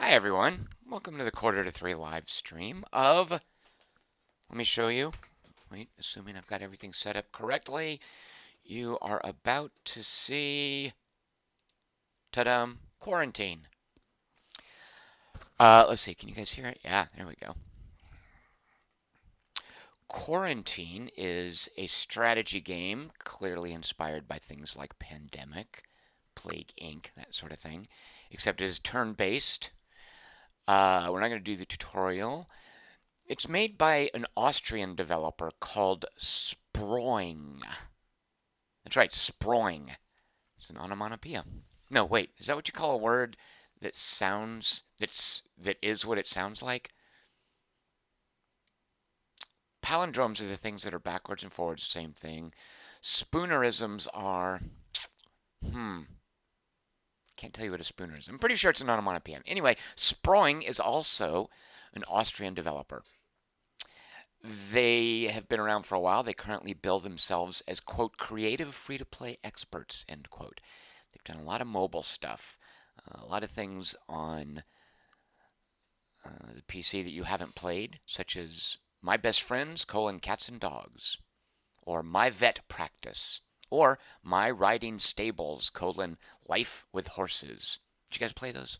Hi everyone, welcome to the Quarter to Three live stream of, let me show you, wait, assuming I've got everything set up correctly, you are about to see, ta-da, Quarantine. Let's see, can you guys hear it? Yeah, there we go. Quarantine is a strategy game clearly inspired by things like Pandemic, Plague Inc., that sort of thing, except it is turn-based. We're not going to do the tutorial. It's made by an Austrian developer called Sproing. That's right, Sproing. It's an onomatopoeia. No, wait, is that what you call a word that is what it sounds like? Palindromes are the things that are backwards and forwards, same thing. Spoonerisms are, hmm, can't tell you what a spooner is. I'm pretty sure it's an onomatopoeia. Anyway, Sproing is also an Austrian developer. They have been around for a while. They currently bill themselves as, quote, creative free to play experts, end quote. They've done a lot of mobile stuff, a lot of things on the PC that you haven't played, such as My Best Friends, Cats and Dogs, or My Vet Practice, or My Riding Stables, Life with Horses. Did you guys play those?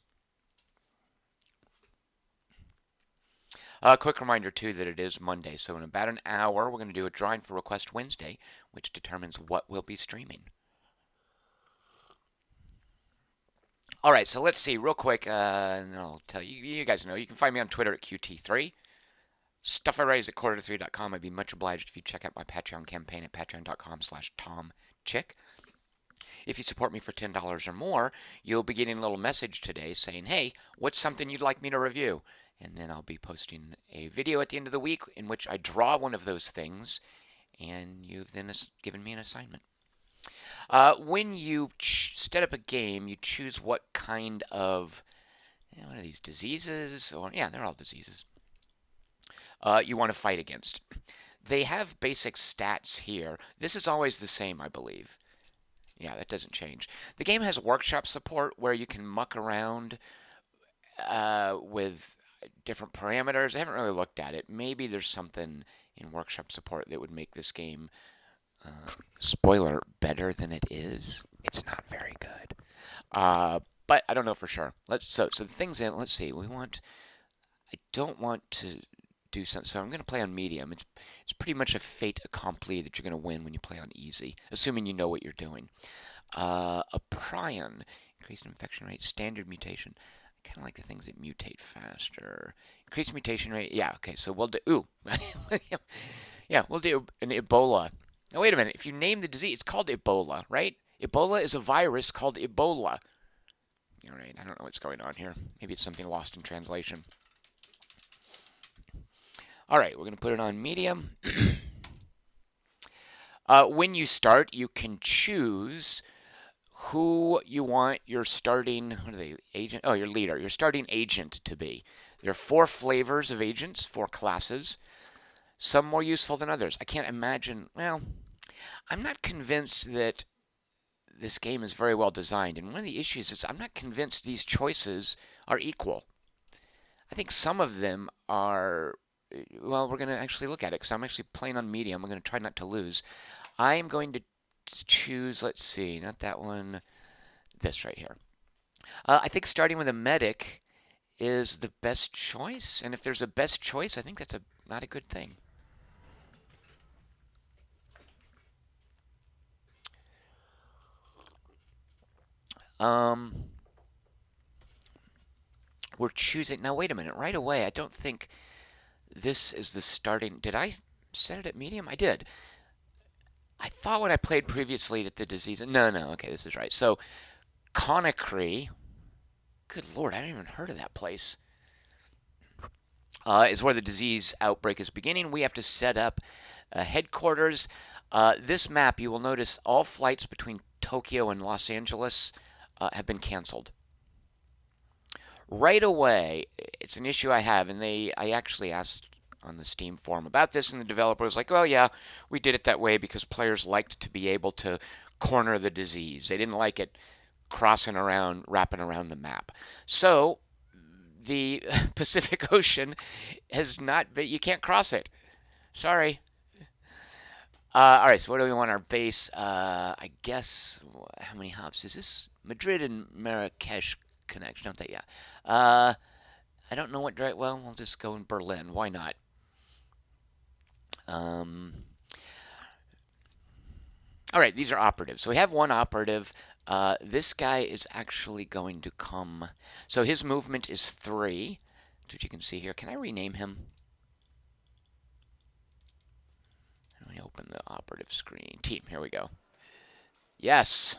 Quick reminder, too, that it is Monday, so in about an hour, we're going to do a drawing for Request Wednesday, which determines what we'll be streaming. All right, so let's see real quick, and I'll tell you, you guys know, you can find me on Twitter at QT3. Stuff I write is at quarter3.com. I'd be much obliged if you check out my Patreon campaign at patreon.com/TomChick. If you support me for $10 or more, you'll be getting a little message today saying, hey, what's something you'd like me to review? And then I'll be posting a video at the end of the week in which I draw one of those things, and you've then given me an assignment. When you set up a game, you choose what kind of, what are these, diseases? Or, yeah, they're all diseases. You want to fight against. They have basic stats here. This is always the same, I believe. Yeah, that doesn't change. The game has workshop support where you can muck around with different parameters. I haven't really looked at it. Maybe there's something in workshop support that would make this game, spoiler, better than it is. It's not very good. But I don't know for sure. So the things in. Let's see. I don't want to do something. So I'm going to play on medium. It's pretty much a fait accompli that you're going to win when you play on easy, assuming you know what you're doing. A prion, increased infection rate, standard mutation. I kind of like the things that mutate faster. Increased mutation rate. Yeah. Okay. So we'll do. Ooh. Yeah. We'll do an Ebola. Now wait a minute. If you name the disease, it's called Ebola, right? Ebola is a virus called Ebola. All right. I don't know what's going on here. Maybe it's something lost in translation. All right, we're going to put it on medium. When you start, you can choose who you want your starting, what are they, agent? Oh, your leader, your starting agent to be. There are 4 flavors of agents, 4 classes, some more useful than others. I can't imagine, well, I'm not convinced that this game is very well designed. And one of the issues is I'm not convinced these choices are equal. I think some of them are, well, we're going to actually look at it because I'm actually playing on medium. I'm going to try not to lose. I am going to choose, let's see, not that one, this right here. I think starting with a medic is the best choice. And if there's a best choice, I think that's not a good thing. Um, we're choosing, now wait a minute, right away, I don't think this is the starting, did I set it at medium? I did. I thought when I played previously that the disease, no, okay, this is right. So Conakry, good lord, I haven't even heard of that place, is where the disease outbreak is beginning. We have to set up headquarters. This map, you will notice all flights between Tokyo and Los Angeles have been canceled. Right away, it's an issue I have, and I actually asked on the Steam forum about this, and the developer was like, well, yeah, we did it that way because players liked to be able to corner the disease. They didn't like it crossing around, wrapping around the map. So the Pacific Ocean has not been, you can't cross it. Sorry. All right, so what do we want our base? I guess, how many hops is this? Madrid and Marrakesh connection, don't they? Yeah. I don't know what direct. Well, we'll just go in Berlin. Why not? Um, all right, these are operatives. So we have one operative. This guy is actually going to come. So his movement is 3, which you can see here. Can I rename him? Let me open the operative screen. Team, here we go. Yes.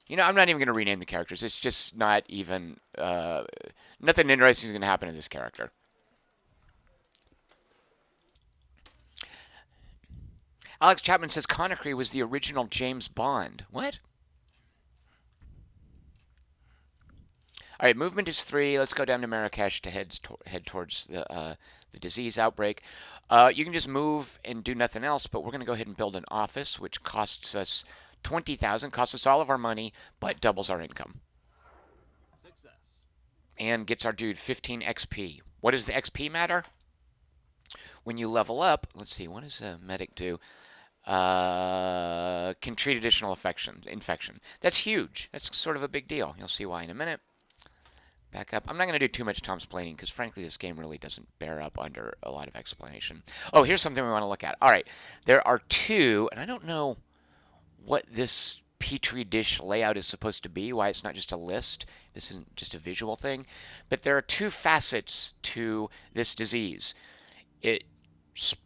You know, I'm not even going to rename the characters. It's just not even, nothing interesting is going to happen to this character. Alex Chapman says Conakry was the original James Bond. What? All right, movement is 3. Let's go down to Marrakesh to head towards the disease outbreak. You can just move and do nothing else, but we're going to go ahead and build an office, which costs us 20,000, costs us all of our money, but doubles our income. Success. And gets our dude 15 XP. What does the XP matter? When you level up, let's see, what does a medic do? Can treat additional infection. That's huge. That's sort of a big deal. You'll see why in a minute. Back up. I'm not going to do too much Tom's planning because, frankly, this game really doesn't bear up under a lot of explanation. Oh, here's something we want to look at. All right. There are 2, and I don't know what this Petri dish layout is supposed to be, why it's not just a list. This isn't just a visual thing. But there are 2 facets to this disease. It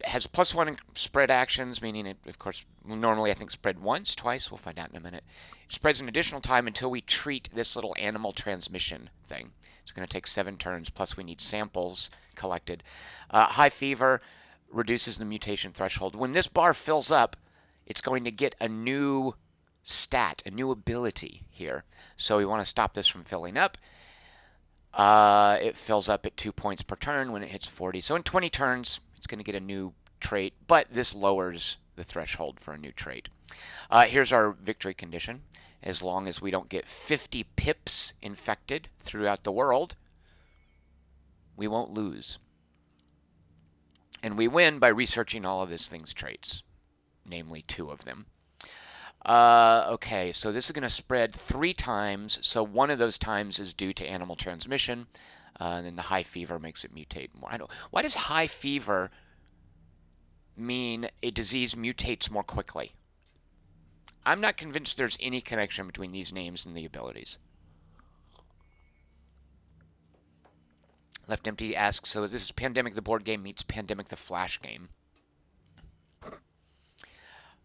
has +1 spread actions, meaning it, of course, normally I think spread once, twice. We'll find out in a minute. It spreads an additional time until we treat this little animal transmission thing. It's going to take 7 turns, plus we need samples collected. High fever reduces the mutation threshold. When this bar fills up, it's going to get a new stat, a new ability here. So we want to stop this from filling up. It fills up at 2 points per turn when it hits 40. So in 20 turns, it's going to get a new trait, but this lowers the threshold for a new trait. Here's our victory condition. As long as we don't get 50 pips infected throughout the world, we won't lose. And we win by researching all of this thing's traits, namely 2 of them. Okay, so this is going to spread 3 times. So one of those times is due to animal transmission. And then the high fever makes it mutate more. Why does high fever mean a disease mutates more quickly? I'm not convinced there's any connection between these names and the abilities. Left Empty asks, so this is Pandemic the board game meets Pandemic the Flash game.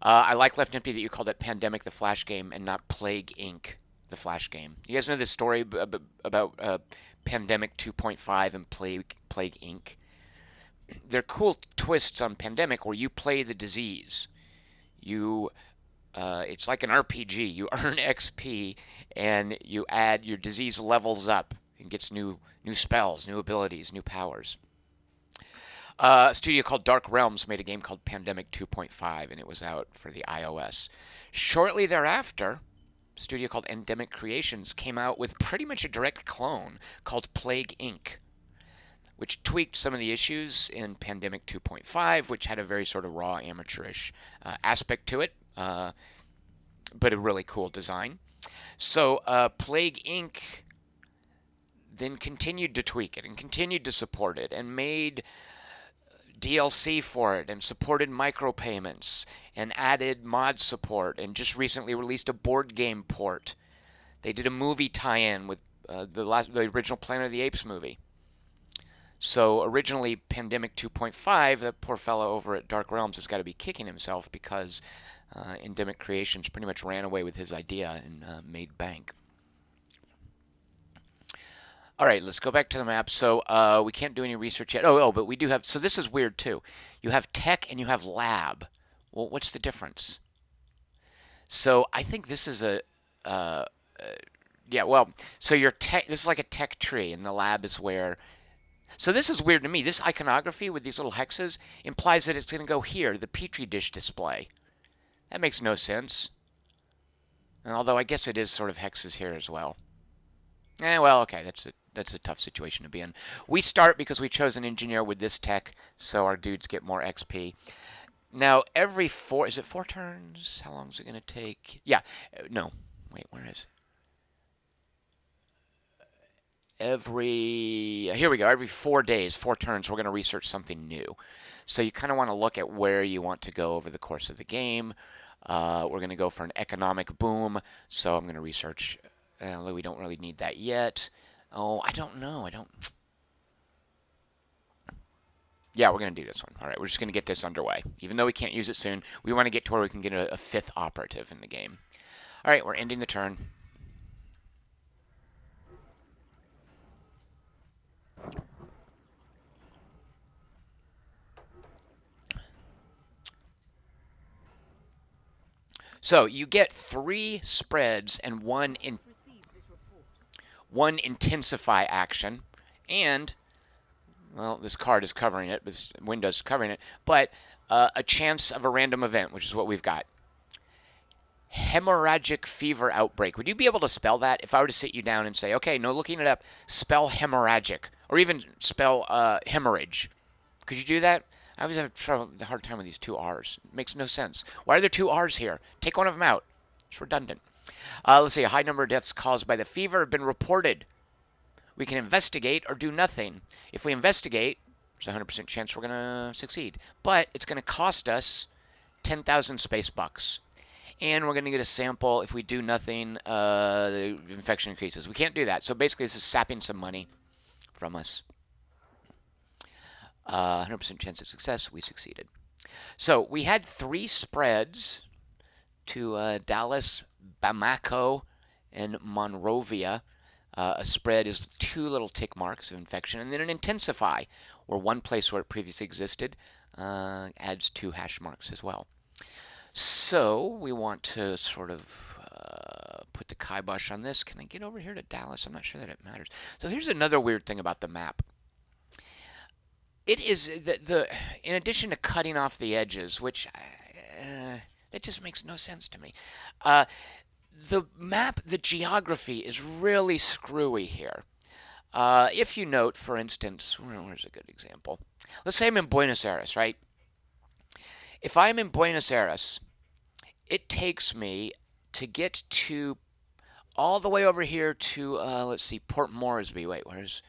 I like Left Empty that you called it Pandemic the Flash game and not Plague Inc. the Flash game. You guys know this story about Pandemic 2.5 and Plague Inc.? They're cool twists on Pandemic where you play the disease. It's like an RPG. You earn XP and you add your disease levels up and gets new spells, new abilities, new powers. A studio called Dark Realms made a game called Pandemic 2.5, and it was out for the iOS. Shortly thereafter, a studio called Endemic Creations came out with pretty much a direct clone called Plague Inc., which tweaked some of the issues in Pandemic 2.5, which had a very sort of raw, amateurish aspect to it, but a really cool design. So Plague Inc. then continued to tweak it and continued to support it and made DLC for it and supported micropayments and added mod support and just recently released a board game port. They did a movie tie-in with the original Planet of the Apes movie. So originally Pandemic 2.5, that poor fellow over at Dark Realms has got to be kicking himself because Endemic Creations pretty much ran away with his idea and made bank. All right, let's go back to the map. So we can't do any research yet. But we do have, so this is weird too. You have tech and you have lab. Well, what's the difference? So I think this is so your tech, this is like a tech tree and the lab is where, so this is weird to me. This iconography with these little hexes implies that it's going to go here, the Petri dish display. That makes no sense. And although I guess it is sort of hexes here as well. Well, okay, that's it. that's a tough situation to be in. We start because we chose an engineer with this tech, so our dudes get more XP. Now, every is it 4 turns? How long is it going to take? Yeah, no. Wait, where is here we go. Every 4 days, 4 turns, we're going to research something new. So you kind of want to look at where you want to go over the course of the game. We're going to go for an economic boom, so I'm going to research. We don't really need that yet. Oh, I don't know. Yeah, we're going to do this one. All right, we're just going to get this underway. Even though we can't use it soon, we want to get to where we can get a fifth operative in the game. All right, we're ending the turn. So you get 3 spreads and one intensify action, and well, this card is covering it, this window's covering it, but a chance of a random event, which is what we've got. Hemorrhagic fever outbreak. Would you be able to spell that? If I were to sit you down and say, okay, no looking it up, spell hemorrhagic, or even spell hemorrhage. Could you do that? I always have a hard time with these 2 R's. It makes no sense. Why are there 2 R's here? Take one of them out. It's redundant. Let's see. A high number of deaths caused by the fever have been reported. We can investigate or do nothing. If we investigate, there's a 100% chance we're going to succeed. But it's going to cost us 10,000 space bucks. And we're going to get a sample. If we do nothing, the infection increases. We can't do that. So basically, this is sapping some money from us. 100% chance of success. We succeeded. So we had 3 spreads to Dallas, Bamako, and Monrovia. A spread is 2 little tick marks of infection, and then an intensify, or one place where it previously existed, adds 2 hash marks as well. So we want to sort of put the kibosh on this. Can I get over here to Dallas? I'm not sure that it matters. So here's another weird thing about the map. It is in addition to cutting off the edges, which that just makes no sense to me. The map, the geography is really screwy here. If you note, for instance, where's a good example? Let's say I'm in Buenos Aires, right? If I'm in Buenos Aires, it takes me to get to all the way over here to, let's see, Port Moresby. Wait, where's...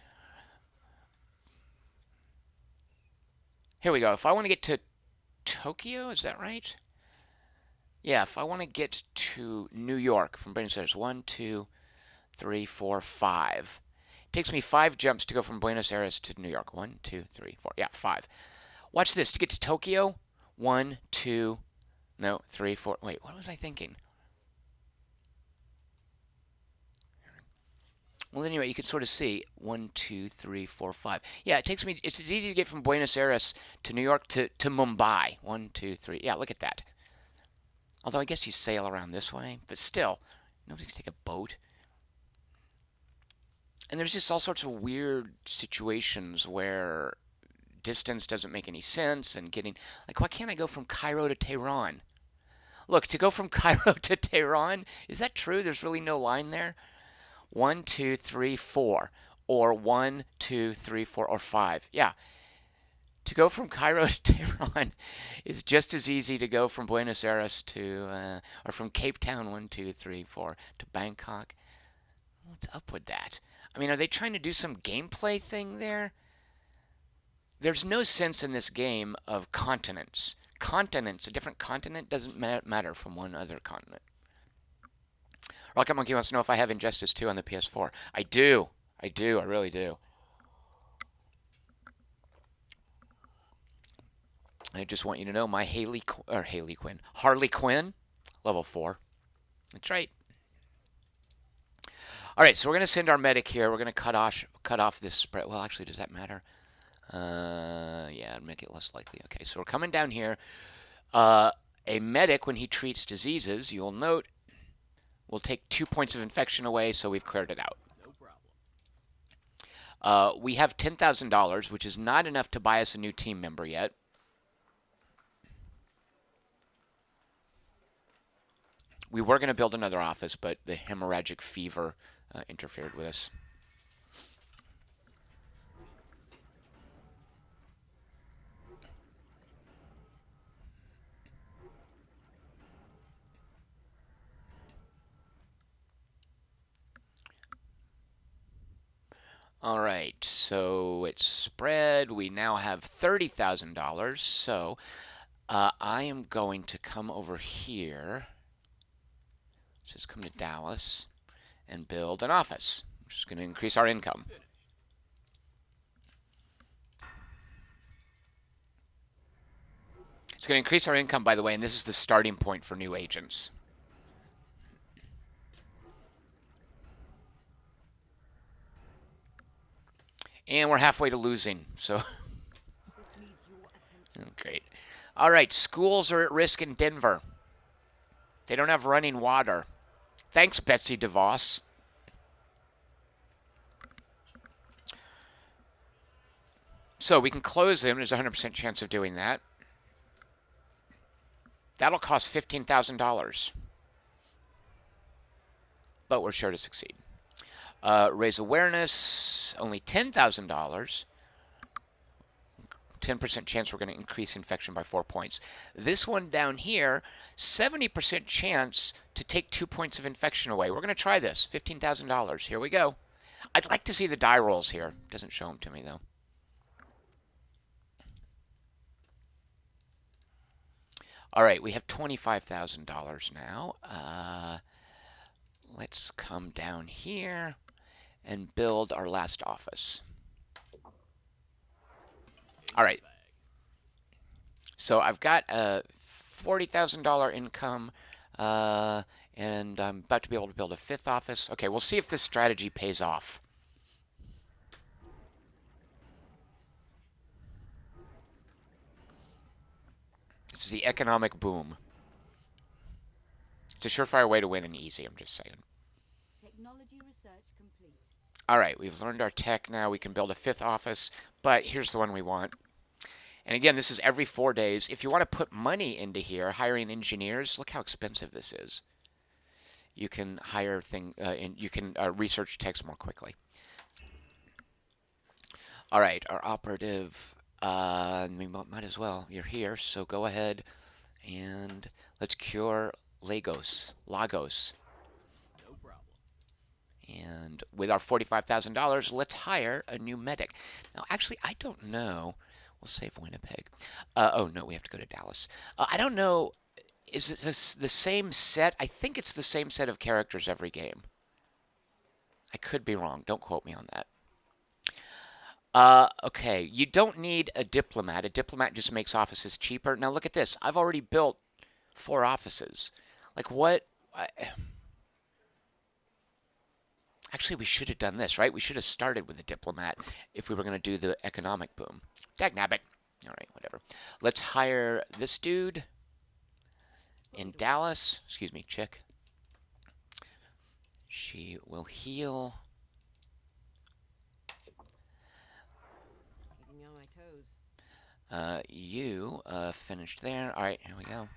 Here we go. If I want to get to Tokyo, is that right? Yeah, if I want to get to New York from Buenos Aires, 1, 2, 3, 4, 5. It takes me 5 jumps to go from Buenos Aires to New York. 1, 2, 3, 4. Yeah, 5. Watch this. To get to Tokyo, 1, 2, no, 3, 4. Wait, what was I thinking? Well, anyway, you can sort of see 1, 2, 3, 4, 5. Yeah, it takes me. It's as easy to get from Buenos Aires to New York to Mumbai. 1, 2, 3. Yeah, look at that. Although I guess you sail around this way, but still, nobody's gonna take a boat. And there's just all sorts of weird situations where distance doesn't make any sense, and getting like, why can't I go from Cairo to Tehran? Look, to go from Cairo to Tehran, is that true? There's really no line there. 1, 2, 3, 4, or 1, 2, 3, 4, or 5. Yeah. To go from Cairo to Tehran is just as easy to go from Buenos Aires to, or from Cape Town, 1, 2, 3, 4, to Bangkok. What's up with that? I mean, are they trying to do some gameplay thing there? There's no sense in this game of continents. Continents, a different continent doesn't matter from one other continent. Rocket Monkey wants to know if I have Injustice 2 on the PS4. I do. I really do. I just want you to know my Harley Quinn, level 4. That's right. All right, so we're going to send our medic here. We're going to cut off this spread. Well, actually, does that matter? Yeah, it'd make it less likely. Okay, so we're coming down here. A medic, when he treats diseases, you'll note, will take 2 points of infection away, so we've cleared it out. No problem. We have $10,000, which is not enough to buy us a new team member yet. We were going to build another office, but the hemorrhagic fever interfered with us. All right, so it's spread. We now have $30,000. So I am going to come over here. Just come to Dallas and build an office, which is going to increase our income. It's going to increase our income, by the way, and this is the starting point for new agents. And we're halfway to losing, so great. All right, schools are at risk in Denver. They don't have running water. Thanks, Betsy DeVos. So we can close them. There's a 100% chance of doing that. That'll cost $15,000, but we're sure to succeed. Raise awareness, only $10,000. 10% chance we're going to increase infection by 4 points. This one down here, 70% chance to take 2 points of infection away. We're going to try this. $15,000. Here we go. I'd like to see the die rolls here. Doesn't show them to me, though. All right, we have $25,000 now. Let's come down here and build our last office. All right. So I've got a $40,000 income, and I'm about to be able to build a 5th office. Okay, we'll see if this strategy pays off. This is the economic boom. It's a surefire way to win and easy, I'm just saying. Technology research complete. All right, we've learned our tech now. We can build a 5th office, but here's the one we want. And again, this is every 4 days. If you want to put money into here, hiring engineers, look how expensive this is. You can hire you can research text more quickly. All right, our operative. We might as well. You're here, so go ahead and let's cure Lagos. Lagos. No problem. And with our $45,000, let's hire a new medic. Now, actually, I don't know. We'll save Winnipeg. Oh, no, we have to go to Dallas. I don't know. Is this the same set? I think it's the same set of characters every game. I could be wrong. Don't quote me on that. Okay, you don't need a diplomat. A diplomat just makes offices cheaper. Now look at this. I've already built 4 offices. Like what? Actually, we should have done this, right? We should have started with a diplomat if we were going to do the economic boom. Dagnabbit. All right, whatever. Let's hire this dude in Dallas. Excuse me, chick. She will heal. Keeping me on my toes. You finished there. All right, here we go.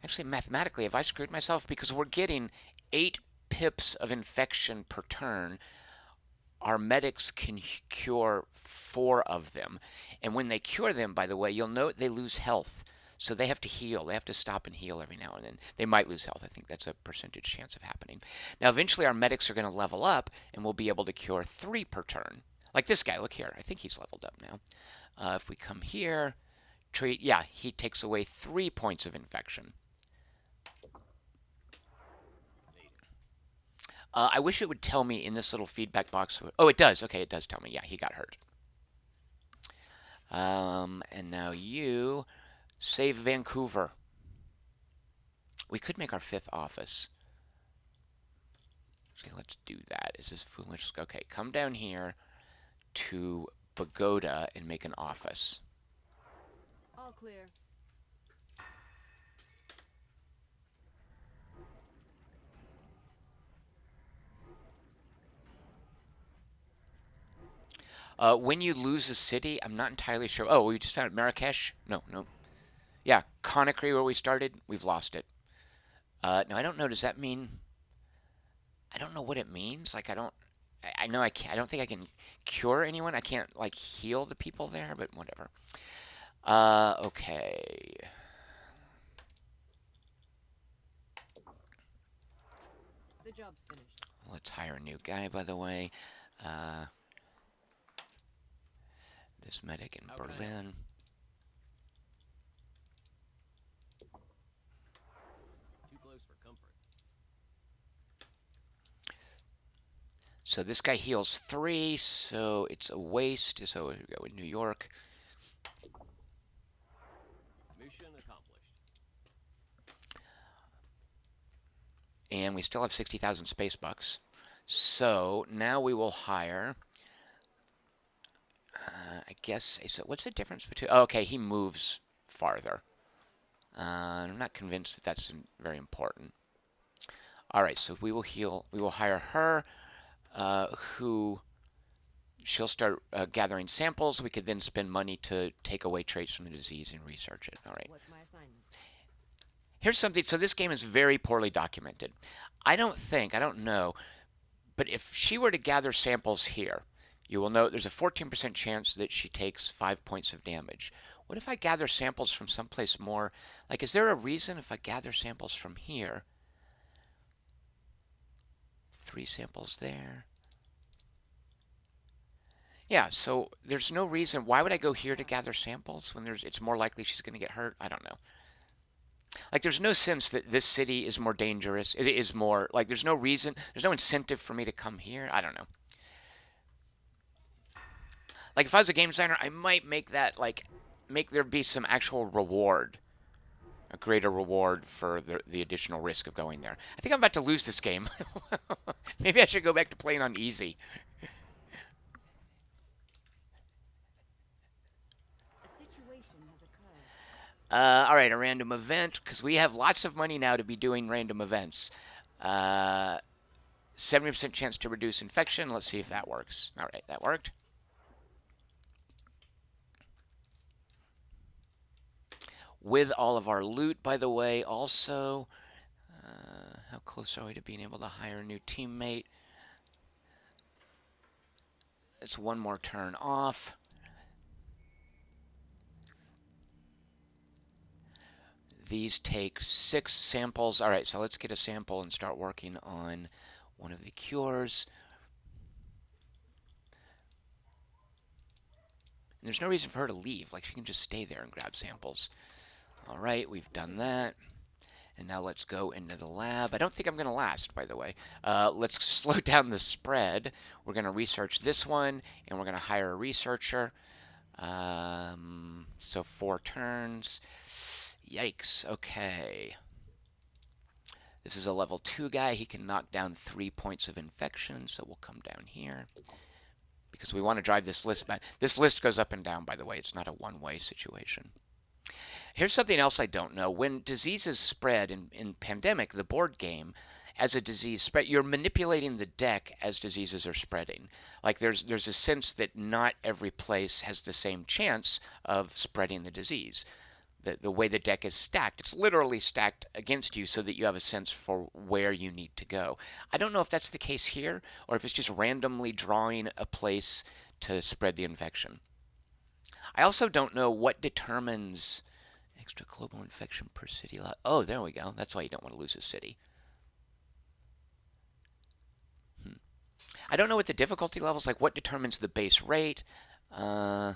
Actually, mathematically, have I screwed myself? Because we're getting 8 pips of infection per turn. Our medics can cure 4 of them. And when they cure them, by the way, you'll note they lose health. So they have to heal. They have to stop and heal every now and then. They might lose health. I think that's a percentage chance of happening. Now, eventually, our medics are going to level up, and we'll be able to cure 3 per turn. Like this guy. Look here. I think he's leveled up now. If we come here, treat. Yeah, he takes away 3 points of infection. I wish it would tell me in this little feedback box. Oh, it does. Okay, it does tell me. Yeah, he got hurt. And now you save Vancouver. We could make our 5th office. Okay, let's do that. Is this foolish? Okay, come down here to Pagoda and make an office. All clear. When you lose a city, I'm not entirely sure. Oh, we just found Marrakesh? No, no. Yeah, Conakry, where we started, we've lost it. No, I don't know. Does that mean? I don't know what it means. Like, I don't. I know I can't. I don't think I can cure anyone. I can't like heal the people there, but whatever. Okay. The job's finished. Let's hire a new guy, by the way. Uh, this medic in Berlin. Too close for comfort. So this guy heals 3, so it's a waste. So we go with New York. Mission accomplished. And we still have 60,000 space bucks. So now we will hire. I guess. So what's the difference between? Oh, okay, he moves farther. I'm not convinced that that's very important. All right, so we will heal. We will hire her, who she'll start gathering samples. We could then spend money to take away traits from the disease and research it. All right. What's my assignment? Here's something. So this game is very poorly documented. I don't know, but if she were to gather samples here, you will note there's a 14% chance that she takes 5 points of damage. What if I gather samples from someplace more? Like, is there a reason if I gather samples from here? 3 samples there. Yeah, so there's no reason. Why would I go here to gather samples when it's more likely she's going to get hurt? I don't know. Like, there's no sense that this city is more dangerous. It is more, like, there's no reason, there's no incentive for me to come here. I don't know. Like, if I was a game designer, I might make that, like, make there be some actual reward. A greater reward for the additional risk of going there. I think I'm about to lose this game. Maybe I should go back to playing on easy. A situation has occurred. All right, a random event, because we have lots of money now to be doing random events. 70% chance to reduce infection. Let's see if that works. All right, that worked. With all of our loot, by the way, also. How close are we to being able to hire a new teammate? It's one more turn off. These take 6 samples. All right, so let's get a sample and start working on one of the cures. And there's no reason for her to leave. Like, she can just stay there and grab samples. All right, we've done that. And now let's go into the lab. I don't think I'm going to last, by the way. Let's slow down the spread. We're going to research this one, and we're going to hire a researcher. So 4 turns. Yikes. Okay. This is a level 2 guy. He can knock down 3 points of infection, so we'll come down here. Because we want to drive this list back. This list goes up and down, by the way. It's not a one-way situation. Here's something else I don't know. When diseases spread in Pandemic, the board game, as a disease spread, you're manipulating the deck as diseases are spreading. Like there's a sense that not every place has the same chance of spreading the disease. The way the deck is stacked, it's literally stacked against you so that you have a sense for where you need to go. I don't know if that's the case here or if it's just randomly drawing a place to spread the infection. I also don't know what determines extra global infection per city lot. Oh, there we go. That's why you don't want to lose a city. I don't know what the difficulty levels like. What determines the base rate? I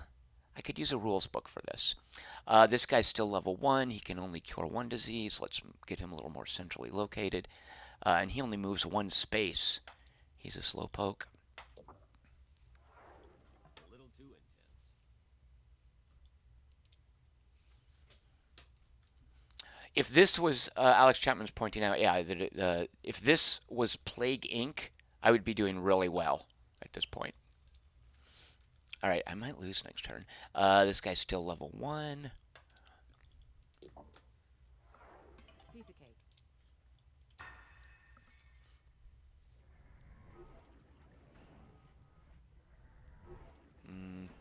could use a rules book for this. This guy's still level 1. He can only cure 1 disease. Let's get him a little more centrally located. And he only moves 1 space. He's a slowpoke. A little too intense. If this was, Alex Chapman's pointing out, yeah, that if this was Plague Inc., I would be doing really well at this point. All right, I might lose next turn. This guy's still level 1. Piece of cake.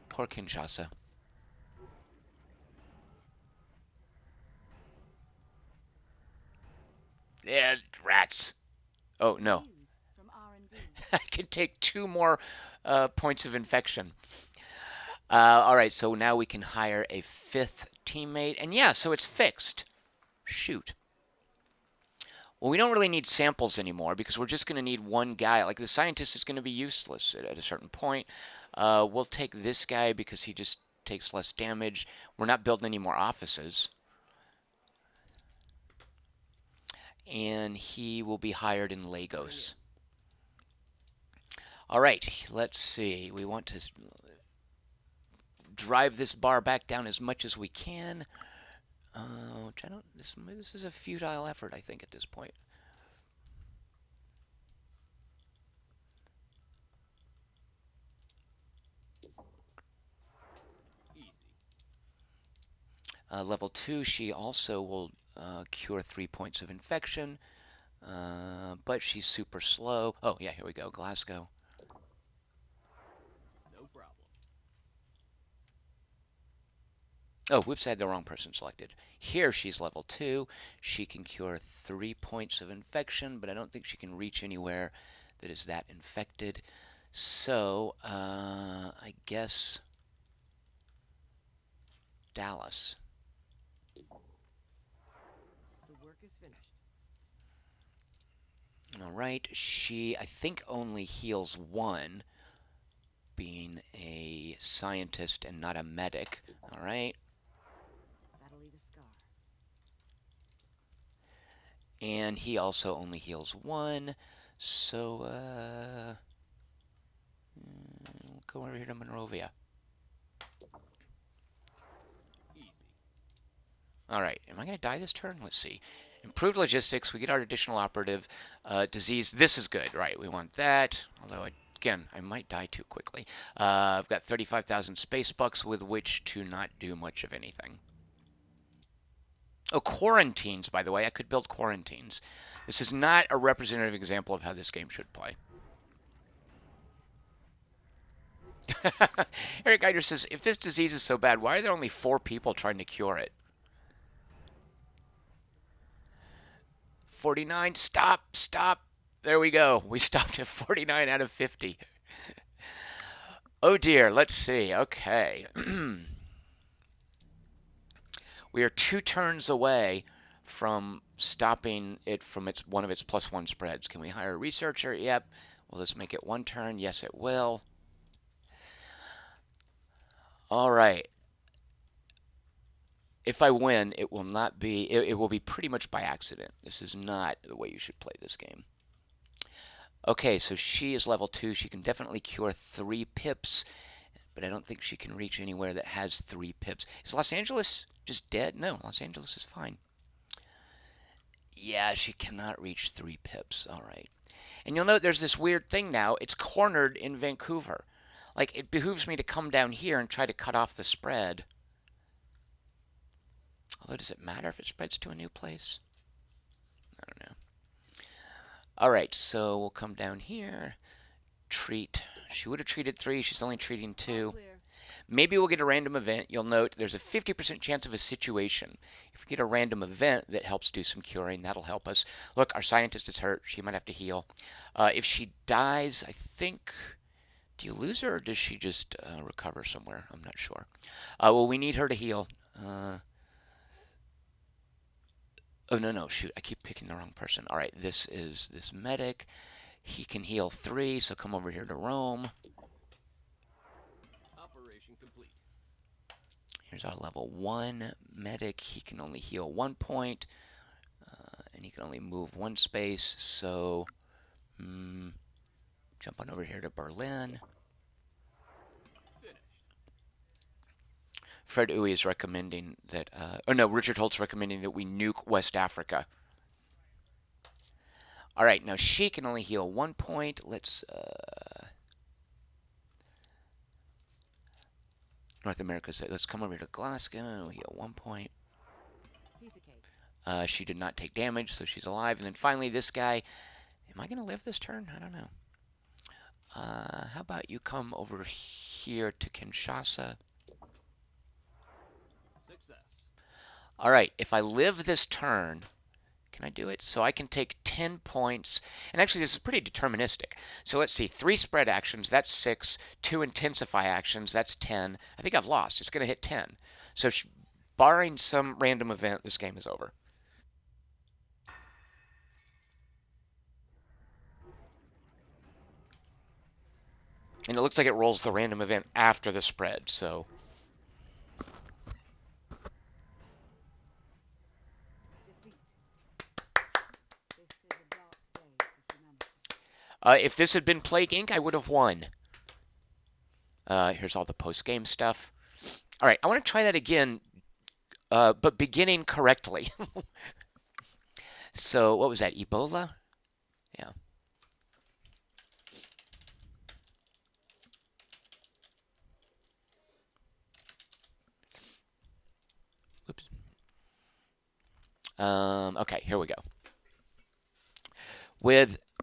Poor Kinshasa. Yeah, rats. Oh, no. News from R&D. I can take 2 more points of infection. All right, so now we can hire a fifth teammate. And yeah, so it's fixed. Shoot. Well, we don't really need samples anymore because we're just going to need one guy. Like the scientist is going to be useless at a certain point. We'll take this guy because he just takes less damage. We're not building any more offices. And he will be hired in Lagos. All right, let's see. We want to drive this bar back down as much as we can. Which I don't. This is a futile effort, I think, at this point. Easy. Level 2, she also will cure 3 points of infection, but she's super slow. Oh, yeah, here we go, Glasgow. No problem. Oh, whoops, I had the wrong person selected. Here she's level 2. She can cure 3 points of infection, but I don't think she can reach anywhere that is that infected. So, I guess Dallas. The work is finished. All right, she, I think, only heals 1, being a scientist and not a medic. All right. That'll leave a scar. And he also only heals 1. So, we'll go over here to Monrovia. Easy. All right, am I going to die this turn? Let's see. Improved logistics, we get our additional operative. Disease, this is good, right? We want that, although, again, I might die too quickly. I've got 35,000 space bucks with which to not do much of anything. Oh, quarantines, by the way. I could build quarantines. This is not a representative example of how this game should play. Eric Eider says, if this disease is so bad, why are there only 4 people trying to cure it? 49, stop, stop. There we go. We stopped at 49 out of 50. Oh dear, let's see. Okay. We are 2 turns away from stopping it from one of its +1 spreads. Can we hire a researcher? Yep. Will this make it 1 turn? Yes, it will. All right. If I win, it will not be, it will be pretty much by accident. This is not the way you should play this game. Okay, so she is level 2. She can definitely cure 3 pips, but I don't think she can reach anywhere that has 3 pips. Is Los Angeles just dead? No, Los Angeles is fine. Yeah, she cannot reach 3 pips. All right. And you'll note there's this weird thing now. It's cornered in Vancouver. Like, it behooves me to come down here and try to cut off the spread. Although, does it matter if it spreads to a new place? I don't know. All right, so we'll come down here. Treat. She would have treated 3. She's only treating 2. Maybe we'll get a random event. You'll note there's a 50% chance of a situation. If we get a random event that helps do some curing, that'll help us. Look, our scientist is hurt. She might have to heal. If she dies, I think... Do you lose her, or does she just recover somewhere? I'm not sure. Well, we need her to heal. Oh, no, shoot. I keep picking the wrong person. All right, this is this medic. He can heal 3, so come over here to Rome. Operation complete. Here's our level 1 medic. He can only heal 1 point, and he can only move 1 space, so jump on over here to Berlin. Finished. Fred Uwe is recommending that, Richard Holt's recommending that we nuke West Africa. All right, now she can only heal 1 point. Let's, North America, let's come over to Glasgow. Heal 1 point. Piece of cake. She did not take damage, so she's alive. And then finally, this guy. Am I going to live this turn? I don't know. How about you come over here to Kinshasa? Success. All right, if I live this turn, Can I do it? So I can take 10 points. And actually, this is pretty deterministic. So let's see. 3 spread actions, that's 6. 2 intensify actions, that's 10. I think I've lost. It's going to hit 10. So barring some random event, this game is over. And it looks like it rolls the random event after the spread, so... if this had been Plague Inc., I would have won. Here's all the post-game stuff. All right, I want to try that again, but beginning correctly. So, what was that? Ebola? Yeah. Oops. Okay, here we go.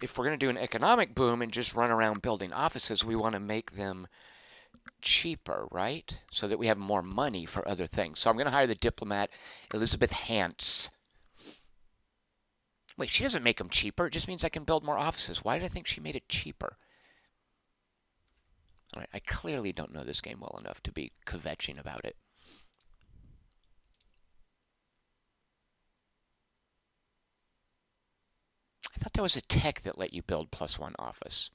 If we're going to do an economic boom and just run around building offices, we want to make them cheaper, right? So that we have more money for other things. So I'm going to hire the diplomat, Elizabeth Hance. Wait, she doesn't make them cheaper. It just means I can build more offices. Why did I think she made it cheaper? All right, I clearly don't know this game well enough to be kvetching about it. I thought there was a tech that let you build +1 office.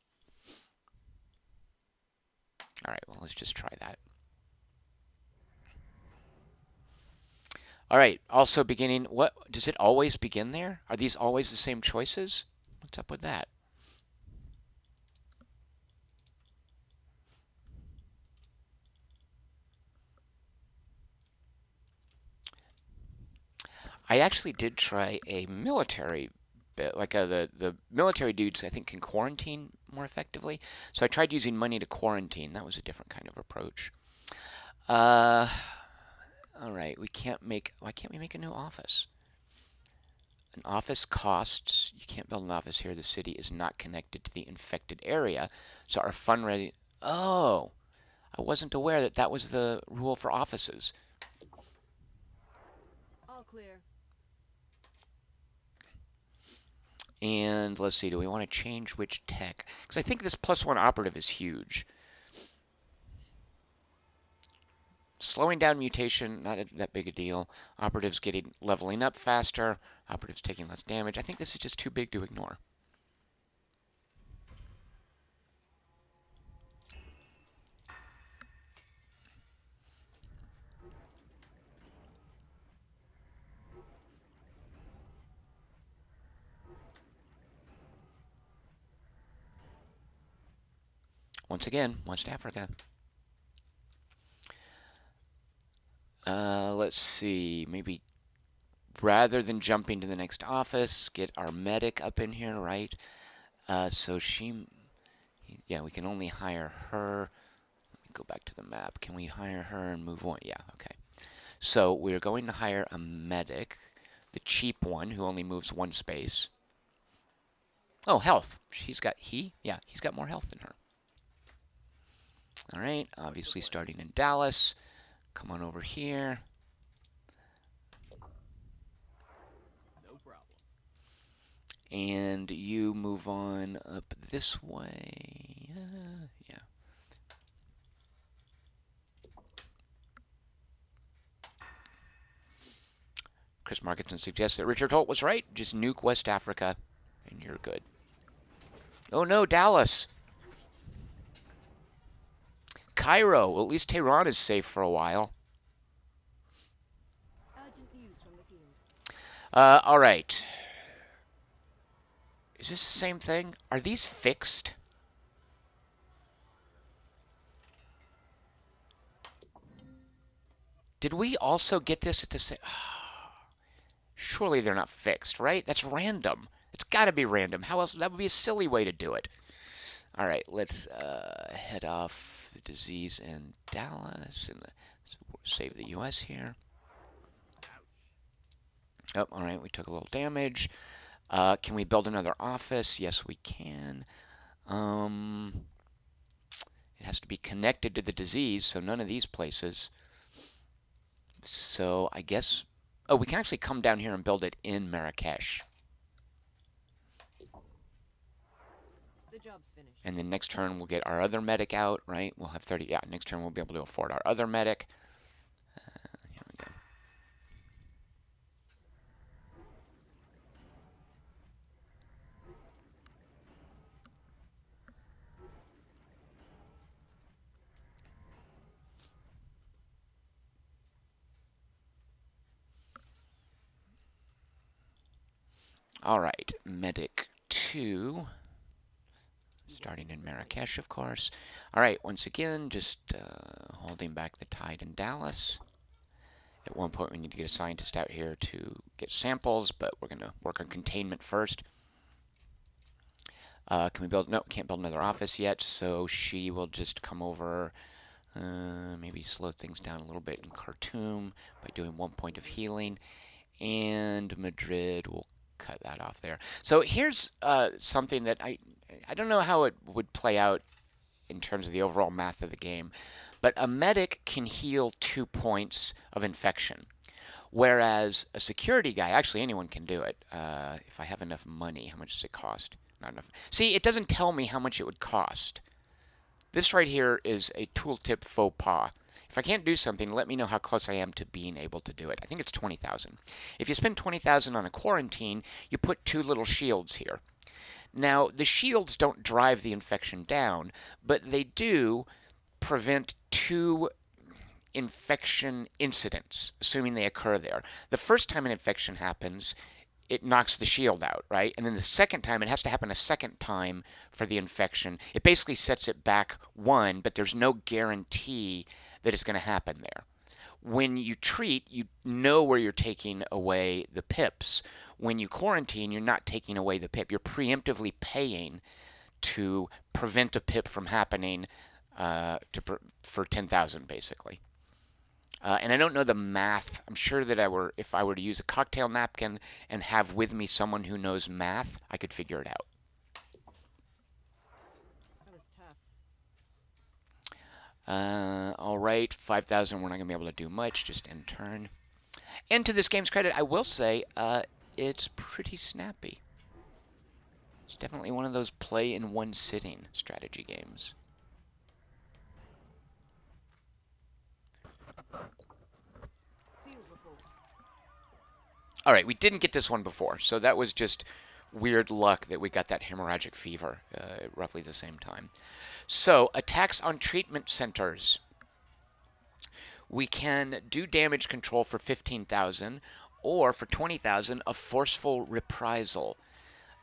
All right, well, let's just try that. All right, also beginning, what, does it always begin there? Are these always the same choices? What's up with that? I actually did try a military bit, like the military dudes I think can quarantine more effectively. So I tried using money to quarantine. That was a different kind of approach. All right, why can't we make a new office? An office costs, you can't build an office here. The city is not connected to the infected area. So our fundraising, oh, I wasn't aware that that was the rule for offices. All clear. And let's see, do we want to change which tech? Because I think this +1 operative is huge. Slowing down mutation, not that big a deal. Operatives leveling up faster. Operatives taking less damage. I think this is just too big to ignore. Once again, West Africa. Let's see, maybe rather than jumping to the next office, get our medic up in here, right? So yeah, we can only hire her. Let me go back to the map. Can we hire her and move on? Yeah, okay. So we're going to hire a medic, the cheap one who only moves 1 space. Oh, health. He's got more health than her. All right, obviously starting in Dallas. Come on over here. No problem. And you move on up this way. Yeah. Chris Markinson suggests that Richard Holt was right. Just nuke West Africa, and you're good. Oh no, Dallas. Cairo. Well, at least Tehran is safe for a while. Urgent news from the field. All right. Is this the same thing? Are these fixed? Did we also get this at the same... Surely they're not fixed, right? That's random. It's got to be random. How else? That would be a silly way to do it. All right, let's head off the disease in Dallas and save the U.S. here. Oh, all right, we took a little damage. Can we build another office? Yes, we can. It has to be connected to the disease, so none of these places. So I guess Oh, we can actually come down here and build it in Marrakesh. The job's finished. And then next turn we'll get our other medic out, right? We'll have 30. Yeah, next turn we'll be able to afford our other medic. Here we go. All right, medic 2. Starting in Marrakesh, of course. All right, once again, just holding back the tide in Dallas. At one point, we need to get a scientist out here to get samples, but we're going to work on containment first. Can we build? No, can't build another office yet, so she will just come over, maybe slow things down a little bit in Khartoum by doing 1 point of healing, and Madrid will cut that off there. So here's something that I don't know how it would play out in terms of the overall math of the game, but a medic can heal 2 points of infection, whereas a security guy, actually anyone can do it. If I have enough money, how much does it cost? Not enough. See, it doesn't tell me how much it would cost. This right here is a tooltip faux pas. If I can't do something, let me know how close I am to being able to do it. I think it's 20,000. If you spend 20,000 on a quarantine, you put 2 little shields here. Now, the shields don't drive the infection down, but they do prevent 2 infection incidents, assuming they occur there. The first time an infection happens, it knocks the shield out, right? And then the second time, it has to happen a second time for the infection. It basically sets it back 1, but there's no guarantee that it's going to happen there. When you treat, you know where you're taking away the pips. When you quarantine, you're not taking away the pip. You're preemptively paying to prevent a pip from happening for 10,000, basically. And I don't know the math. I'm sure that if I were to use a cocktail napkin and have with me someone who knows math, I could figure it out. That was tough. All right, 5,000. We're not gonna be able to do much. Just end turn. And to this game's credit, I will say it's pretty snappy. It's definitely one of those play in one sitting strategy games. Field report. All right, we didn't get this one before, so that was just weird luck that we got that hemorrhagic fever at roughly the same time. So, attacks on treatment centers. We can do damage control for 15,000, or for 20,000, a forceful reprisal.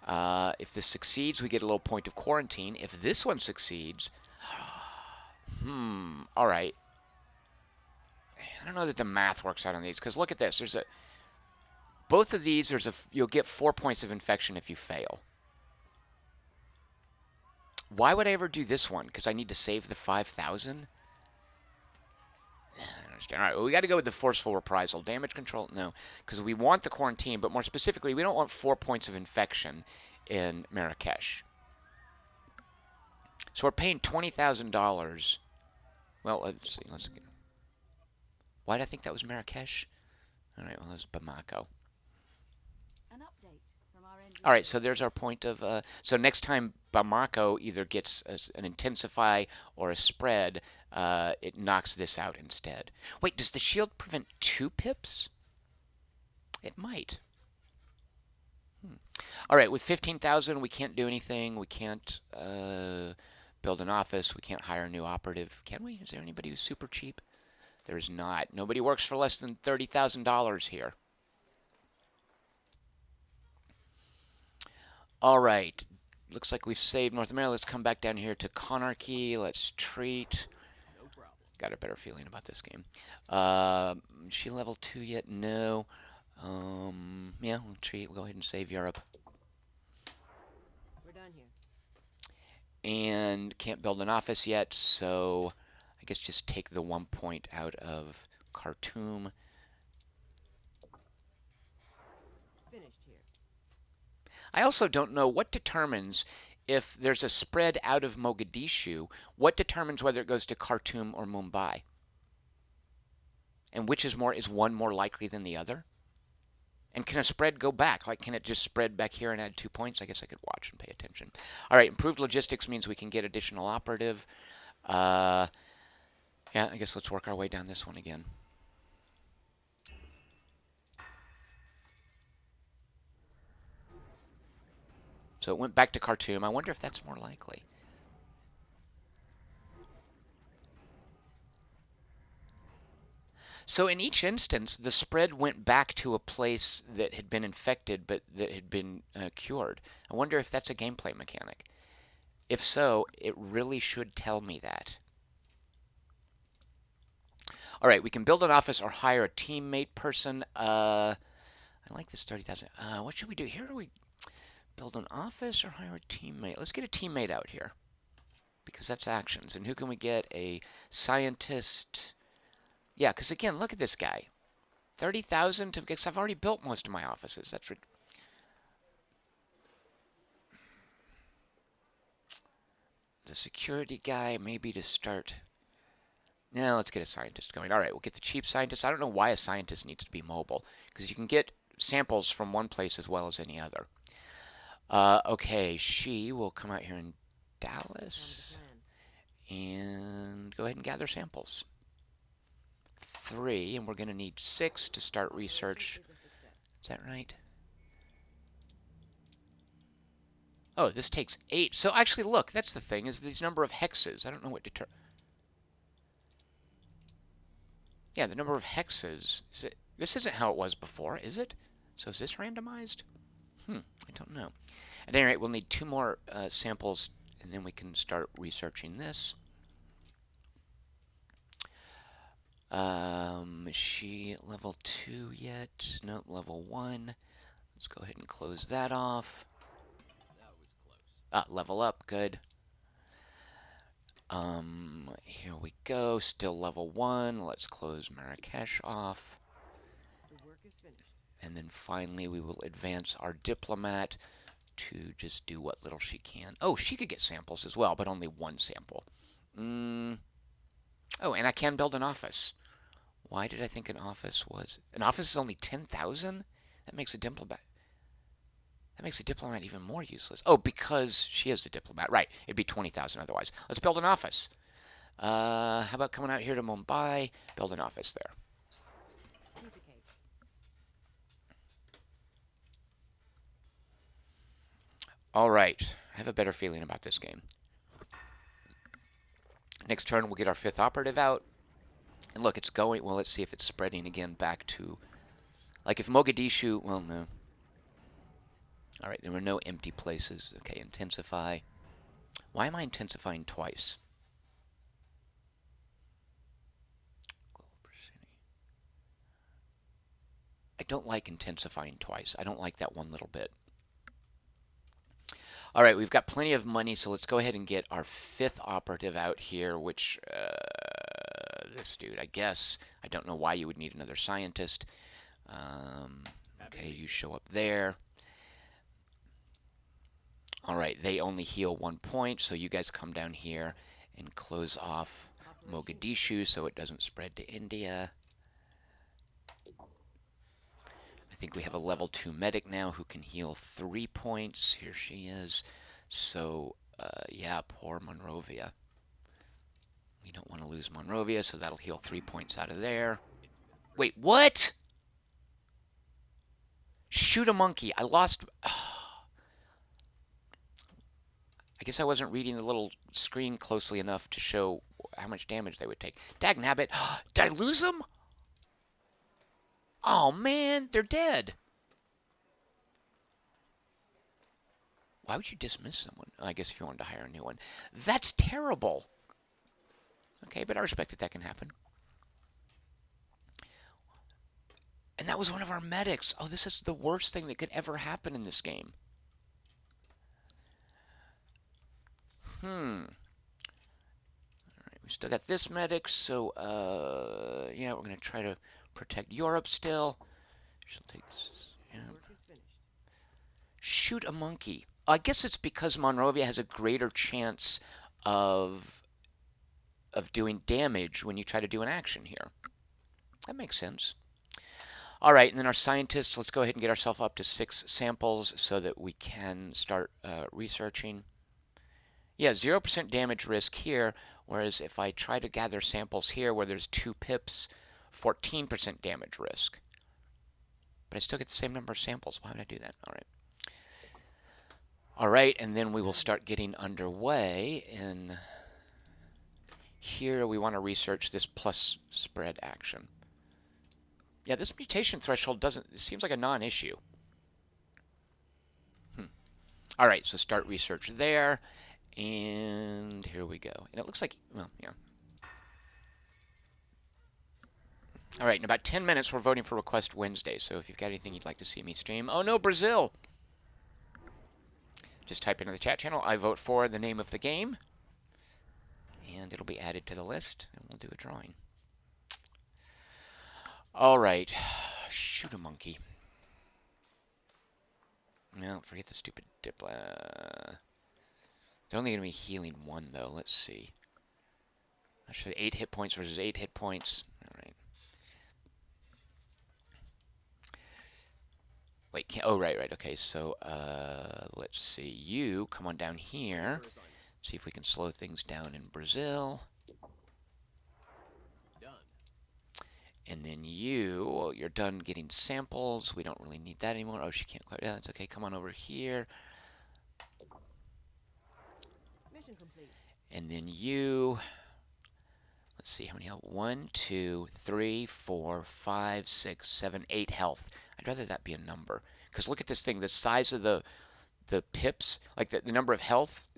If this succeeds, we get a little point of quarantine. If this one succeeds, all right. I don't know that the math works out on these, because look at this. Both of these, you'll get 4 points of infection if you fail. Why would I ever do this one? Because I need to save the 5,000? I don't understand. All right, well, we got to go with the forceful reprisal. Damage control? No, because we want the quarantine, but more specifically, we don't want 4 points of infection in Marrakesh. So we're paying $20,000. Well, let's see. Why did I think that was Marrakesh? All right, well, that's Bamako. An update from our engineer. All right, so there's our point of... so next time Bamako either gets an intensify or a spread, it knocks this out instead. Wait, does the shield prevent 2 pips? It might. All right, with 15,000, we can't do anything. We can't build an office. We can't hire a new operative. Can we? Is there anybody who's super cheap? There's not. Nobody works for less than $30,000 here. All right. Looks like we've saved North America. Let's come back down here to Conarchy. Let's treat. No problem. Got a better feeling about this game. Is she level 2 yet? No. Yeah, we'll treat. We'll go ahead and save Europe. We're done here. And can't build an office yet, so I guess just take the 1 point out of Khartoum. Finished here. I also don't know what determines if there's a spread out of Mogadishu, what determines whether it goes to Khartoum or Mumbai? And which is one more likely than the other? And can a spread go back? Like, can it just spread back here and add 2 points? I guess I could watch and pay attention. All right, improved logistics means we can get additional operative. Yeah, I guess let's work our way down this one again. So it went back to Khartoum. I wonder if that's more likely. So in each instance, the spread went back to a place that had been infected but that had been cured. I wonder if that's a gameplay mechanic. If so, it really should tell me that. All right, we can build an office or hire a teammate person. I like this 30,000. What should we do? Here do we build an office or hire a teammate? Let's get a teammate out here because that's actions. And who can we get? A scientist. Yeah, because again, look at this guy. 30,000 to, because I've already built most of my offices. That's the security guy, maybe to start. Now let's get a scientist going. All right, we'll get the cheap scientist. I don't know why a scientist needs to be mobile, because you can get samples from one place as well as any other. Okay, she will come out here in Dallas and go ahead and gather samples. 3, and we're going to need 6 to start research. Is that right? Oh, this takes 8. So actually, look, that's the thing, is these number of hexes. I don't know what Yeah, the number of hexes. This isn't how it was before, is it? So is this randomized? I don't know. At any rate, we'll need 2 more samples, and then we can start researching this. Is she level 2 yet? Nope, level 1. Let's go ahead and close that off. That was close. Level up, good. Here we go, still level 1. Let's close Marrakesh off. The work is finished. And then finally we will advance our diplomat to just do what little she can. Oh, she could get samples as well, but only 1 sample. Oh, and I can build an office. Why did I think an office was... An office is only 10,000? That makes a diplomat... That makes a diplomat even more useless. Oh, because she is a diplomat. Right, it'd be 20,000 otherwise. Let's build an office. How about coming out here to Mumbai, build an office there. Piece of cake. All right, I have a better feeling about this game. Next turn, we'll get our 5th operative out. And look, it's going... Well, let's see if it's spreading again back to... Like, if Mogadishu... Well, no. All right, there were no empty places. Okay, intensify. Why am I intensifying twice? I don't like intensifying twice. I don't like that one little bit. All right, we've got plenty of money, so let's go ahead and get our 5th operative out here, which, this dude, I guess. I don't know why you would need another scientist. Okay, you show up there. All right, they only heal 1 point, so you guys come down here and close off Mogadishu so it doesn't spread to India. I think we have a level 2 medic now who can heal 3 points. Here she is. So, yeah, poor Monrovia. We don't want to lose Monrovia, so that'll heal 3 points out of there. Wait, what? Shoot a monkey. I lost... I guess I wasn't reading the little screen closely enough to show how much damage they would take. Dagnabbit. Did I lose them? Oh, man. They're dead. Why would you dismiss someone? I guess if you wanted to hire a new one. That's terrible. Okay, but I respect that can happen. And that was one of our medics. Oh, this is the worst thing that could ever happen in this game. Alright, we still got this medic, so, yeah, we're going to try to protect Europe still. She'll take... Yeah. Work is finished. Shoot a monkey. I guess it's because Monrovia has a greater chance of doing damage when you try to do an action here. That makes sense. All right, and then our scientists, let's go ahead and get ourselves up to 6 samples so that we can start researching. Yeah, 0% damage risk here, whereas if I try to gather samples here where there's 2 pips, 14% damage risk. But I still get the same number of samples. Why would I do that? All right. All right, and then we will start getting underway. And here we want to research this plus spread action. Yeah, this mutation threshold doesn't, it seems like a non-issue. All right, so start research there. And here we go. And it looks like, well, yeah. All right, in about 10 minutes, we're voting for Request Wednesday. So if you've got anything you'd like to see me stream. Oh no, Brazil! Just type into the chat channel, I vote for the name of the game. And it'll be added to the list, and we'll do a drawing. All right, shoot a monkey. No, forget the stupid Dipla. They're only going to be healing 1, though. Let's see. I should have 8 hit points versus 8 hit points. All right. Wait, oh, right. Okay, so let's see. You come on down here. See if we can slow things down in Brazil. Done. And then you're done getting samples. We don't really need that anymore. Oh, she can't quite. Yeah, that's okay. Come on over here. Mission complete. And then you. Let's see how many health. 1, 2, 3, 4, 5, 6, 7, 8 health. I'd rather that be a number. Because look at this thing. The size of the pips, like the number of health.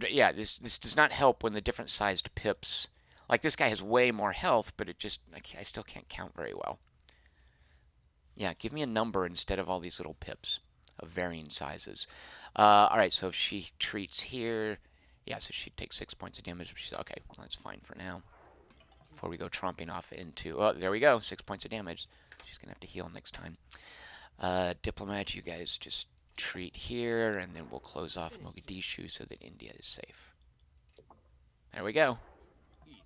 Yeah, this does not help when the different sized pips. Like this guy has way more health, but it just, I still can't count very well. Yeah, give me a number instead of all these little pips of varying sizes. All right, so if she treats here, yeah, so she takes 6 points of damage. She's okay. Well, that's fine for now. Before we go tromping off into, oh, there we go, 6 points of damage. She's gonna have to heal next time. Diplomat, you guys just treat here, and then we'll close off Mogadishu so that India is safe. There we go. Easy.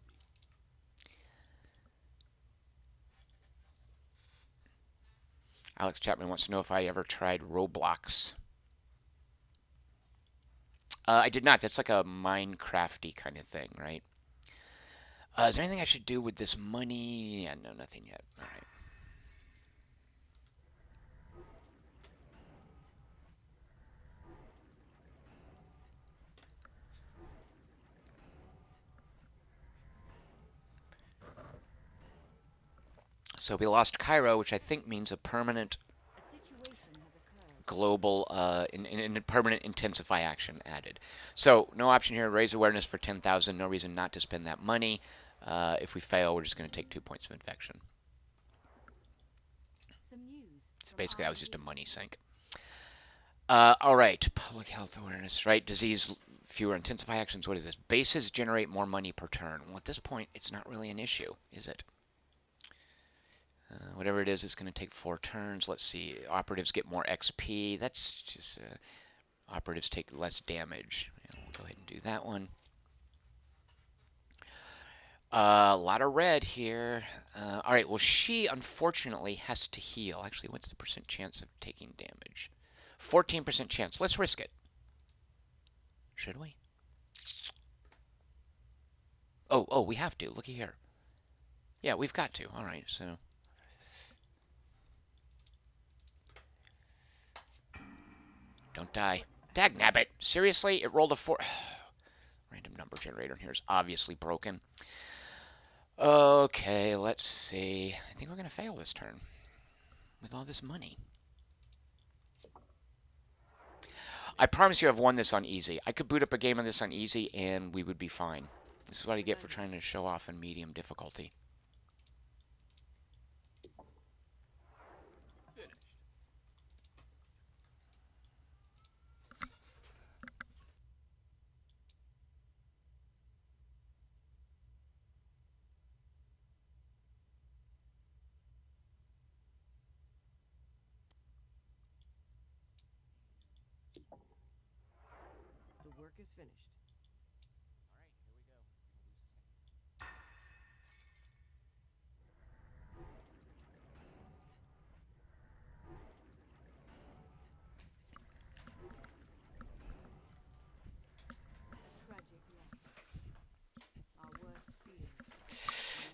Alex Chapman wants to know if I ever tried Roblox. I did not. That's like a Minecrafty kind of thing, right? Is there anything I should do with this money? Yeah, no, nothing yet. All right. So we lost Cairo, which I think means a permanent A situation has occurred. global in permanent intensify action added. So no option here. Raise awareness for 10,000. No reason not to spend that money. If we fail, we're just going to take 2 points of infection. Some news. So from basically, that was just a RD. money sink. All right, public health awareness, right? Disease, fewer intensify actions. What is this? Bases generate more money per turn. Well, at this point, it's not really an issue, is it? Whatever it is, it's going to take 4 turns. Let's see. Operatives get more XP. That's just operatives take less damage. Yeah, we'll go ahead and do that one. A lot of red here. All right. Well, she unfortunately has to heal. Actually, what's the percent chance of taking damage? 14% chance. Let's risk it. Should we? Oh, we have to. Looky here. Yeah, we've got to. All right. So. Don't die. Dagnabbit. Seriously? It rolled a 4. Random number generator in here is obviously broken. Okay, let's see. I think we're going to fail this turn. With all this money. I promise you I've won this on easy. I could boot up a game of this on easy and we would be fine. This is what I get for trying to show off in medium difficulty. Finished. The work is finished.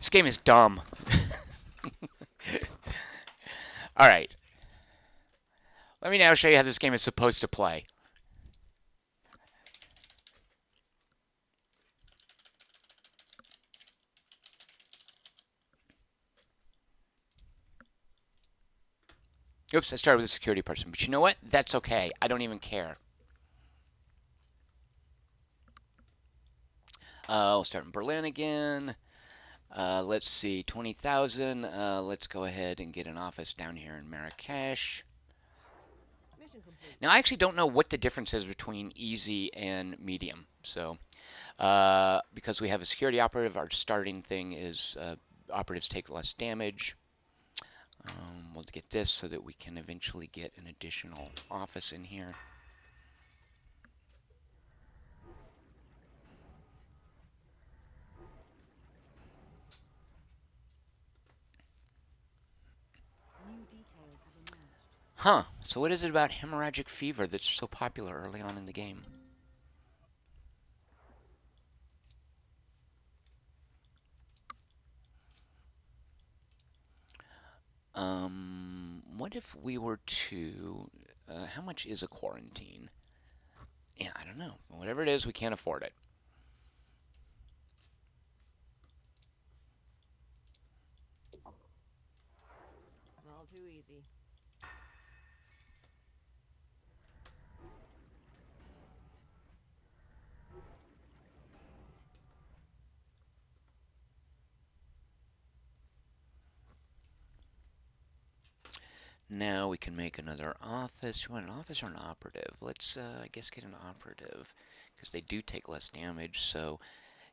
This game is dumb. All right. Let me now show you how this game is supposed to play. Oops, I started with a security person. But you know what? That's okay. I don't even care. We'll start in Berlin again. Let's see, 20,000. Let's go ahead and get an office down here in Marrakesh. Mission complete. Now, I actually don't know what the difference is between easy and medium. So, because we have a security operative, our starting thing is operatives take less damage. We'll get this so that we can eventually get an additional office in here. New details have emerged. Huh, so what is it about hemorrhagic fever that's so popular early on in the game? What if we were to, how much is a quarantine? Yeah, I don't know. Whatever it is, we can't afford it. All too easy. Now we can make another office. You want an office or an operative? Let's, I guess, get an operative, because they do take less damage. So,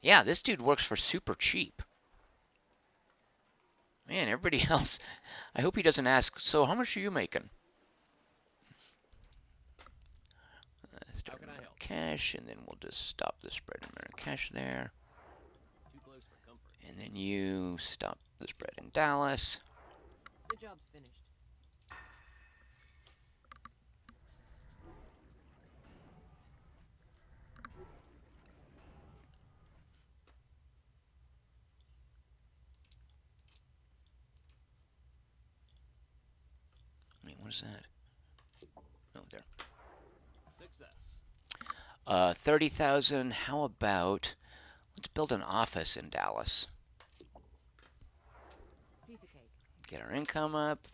yeah, this dude works for super cheap. Man, everybody else, I hope he doesn't ask, so how much are you making? How can I help? Marrakesh, and then we'll just stop the spread in Marrakesh there. Too close for comfort. And then you stop the spread in Dallas. The job's finished. Wait, what is that? Oh, there. Success. 30,000. How about, let's build an office in Dallas. Piece of cake. Get our income up.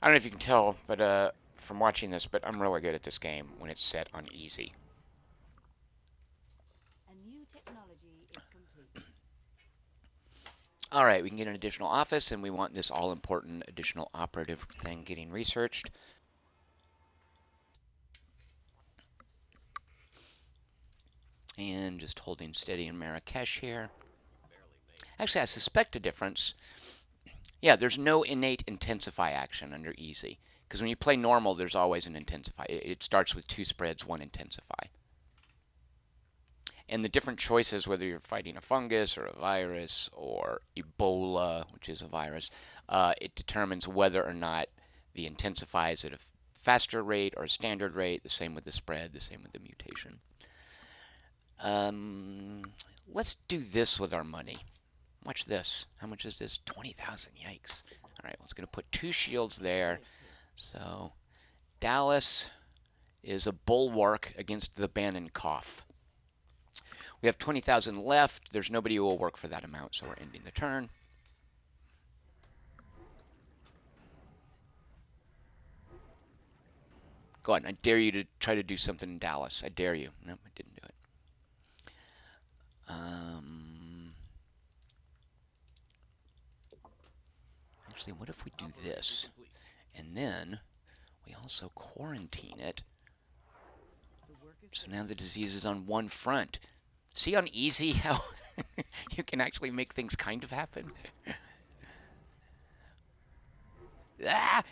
I don't know if you can tell, but from watching this, but I'm really good at this game when it's set on easy. A new technology is complete. All right, we can get an additional office, and we want this all-important additional operative thing getting researched. And just holding steady in Marrakesh here. Actually, I suspect a difference. Yeah, there's no innate intensify action under easy. Because when you play normal, there's always an intensify. It starts with 2 spreads, 1 intensify. And the different choices, whether you're fighting a fungus or a virus or Ebola, which is a virus, it determines whether or not the intensify is at a faster rate or a standard rate. The same with the spread, the same with the mutation. Let's do this with our money. Watch this. How much is this? 20,000. Yikes. All right, well, it's going to put 2 shields there. So Dallas is a bulwark against the Bannon cough. We have 20,000 left. There's nobody who will work for that amount, so we're ending the turn. Go ahead. I dare you to try to do something in Dallas. I dare you. Nope, I didn't do it. Actually, what if we do this? And then we also quarantine it. The work is So now the disease is on one front. See on easy how you can actually make things kind of happen? Ah!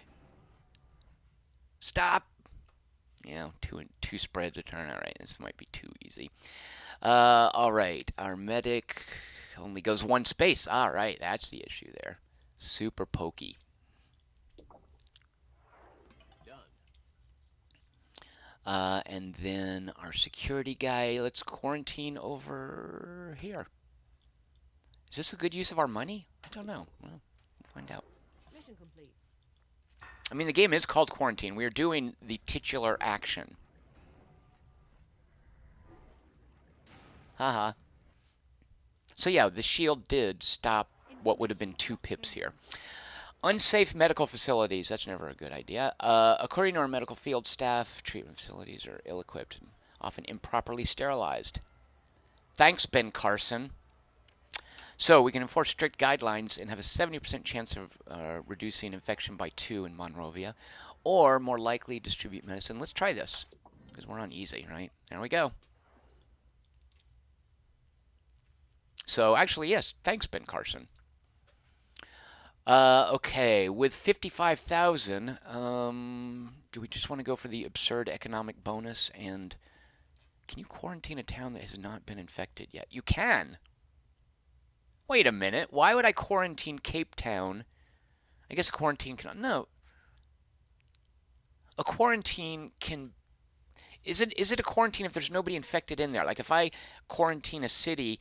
Stop! Yeah, two spreads a turn. All right, this might be too easy. All right, our medic only goes 1 space. All right, that's the issue there. Super pokey. Done. And then our security guy, let's quarantine over here. Is this a good use of our money? I don't know. Well, we'll find out. Mission complete. I mean, the game is called Quarantine. We are doing the titular action. Haha. So yeah, the shield did stop what would have been 2 pips here. Unsafe medical facilities. That's never a good idea. According to our medical field staff, treatment facilities are ill-equipped and often improperly sterilized. Thanks, Ben Carson. So we can enforce strict guidelines and have a 70% chance of reducing infection by 2 in Monrovia, or more likely distribute medicine. Let's try this, because we're on easy, right? There we go. So actually, yes, thanks, Ben Carson. Okay, with 55,000, do we just want to go for the absurd economic bonus? And can you quarantine a town that has not been infected yet? You can. Wait a minute. Why would I quarantine Cape Town? I guess a quarantine can. No. A quarantine can. Is it a quarantine if there's nobody infected in there? Like if I quarantine a city,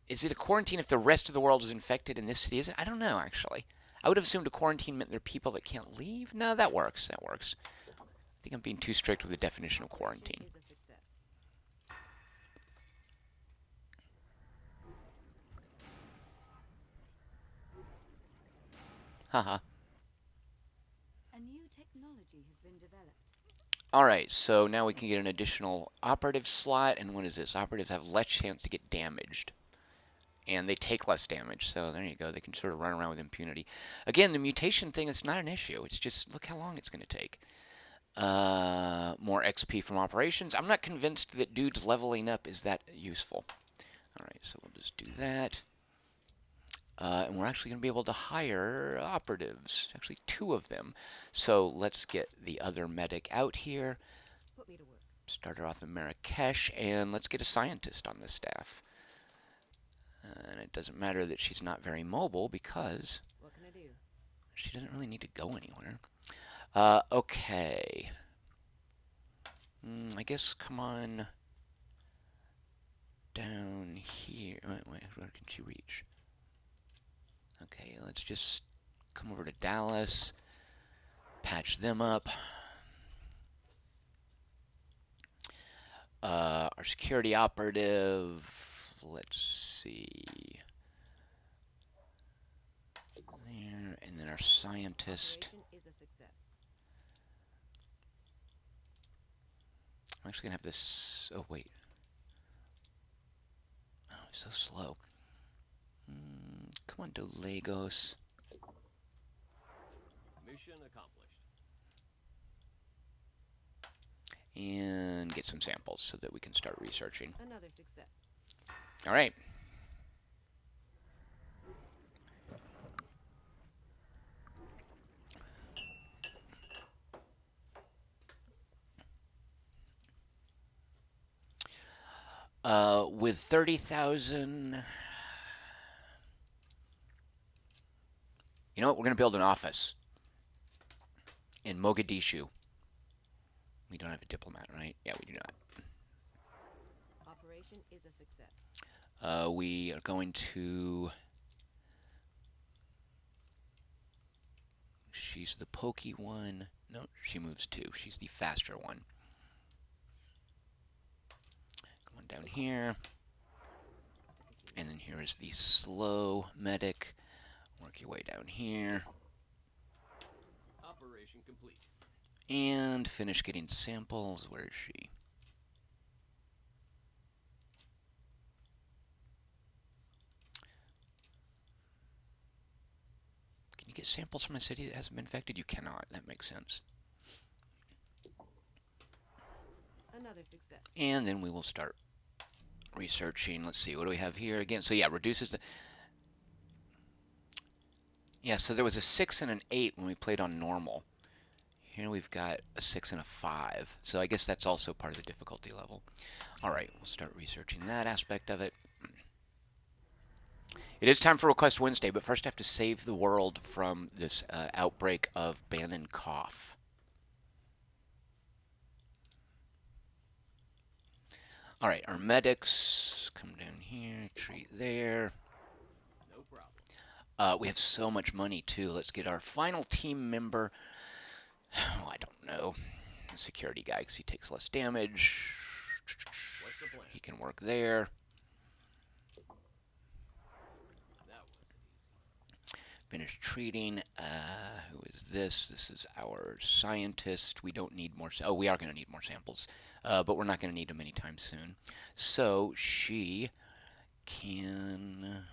is it a quarantine if the rest of the world is infected in this city? Is it? I don't know, actually. I would have assumed a quarantine meant there are people that can't leave. No, that works. That works. I think I'm being too strict with the definition of quarantine. Is a success. Haha. A new technology has been developed. Alright, so now we can get an additional operative slot, and what is this? Operatives have less chance to get damaged. And they take less damage, so there you go. They can sort of run around with impunity. Again, the mutation thing is not an issue. It's just, look how long it's going to take. More XP from operations. I'm not convinced that dudes leveling up is that useful. Alright, so we'll just do that. And we're actually going to be able to hire operatives, actually 2 of them. So let's get the other medic out here. Put me to work. Start her off in Marrakesh, and let's get a scientist on this staff. And it doesn't matter that she's not very mobile because What can I do? she doesn't really need to go anywhere. Okay. I guess come on down here. Wait, where can she reach? Okay, let's just come over to Dallas, patch them up. Our security operative, let's see. There, and then our scientist. Operation is a success. I'm actually gonna have this. Oh, wait. Oh, it's so slow. Come on to Lagos. Mission accomplished. And get some samples so that we can start researching. Another success. All right. With 30,000, you know what? We're going to build an office in Mogadishu. We don't have a diplomat, right? Yeah, we do not. Operation is a success. We are going to. She's the pokey one. No, she moves 2. She's the faster one. Come on down here. And then here is the slow medic. Work your way down here. Operation complete. And finish getting samples. Where is she? Can you get samples from a city that hasn't been infected? You cannot. That makes sense. Another success. And then we will start researching. Let's see, what do we have here again? So yeah, reduces the. Yeah, so there was a 6 and an 8 when we played on normal. Here we've got a 6 and a 5. So I guess that's also part of the difficulty level. Alright, we'll start researching that aspect of it. It is time for Request Wednesday, but first I have to save the world from this outbreak of Bannon cough. Alright, our medics come down here, treat there. We have so much money too. Let's get our final team member. Oh, I don't know. The security guy, because he takes less damage. What's the plan? He can work there. That wasn't easy. Finish treating. Who is this? This is our scientist. We don't need more. Oh, we are going to need more samples, but we're not going to need them anytime soon. So she can.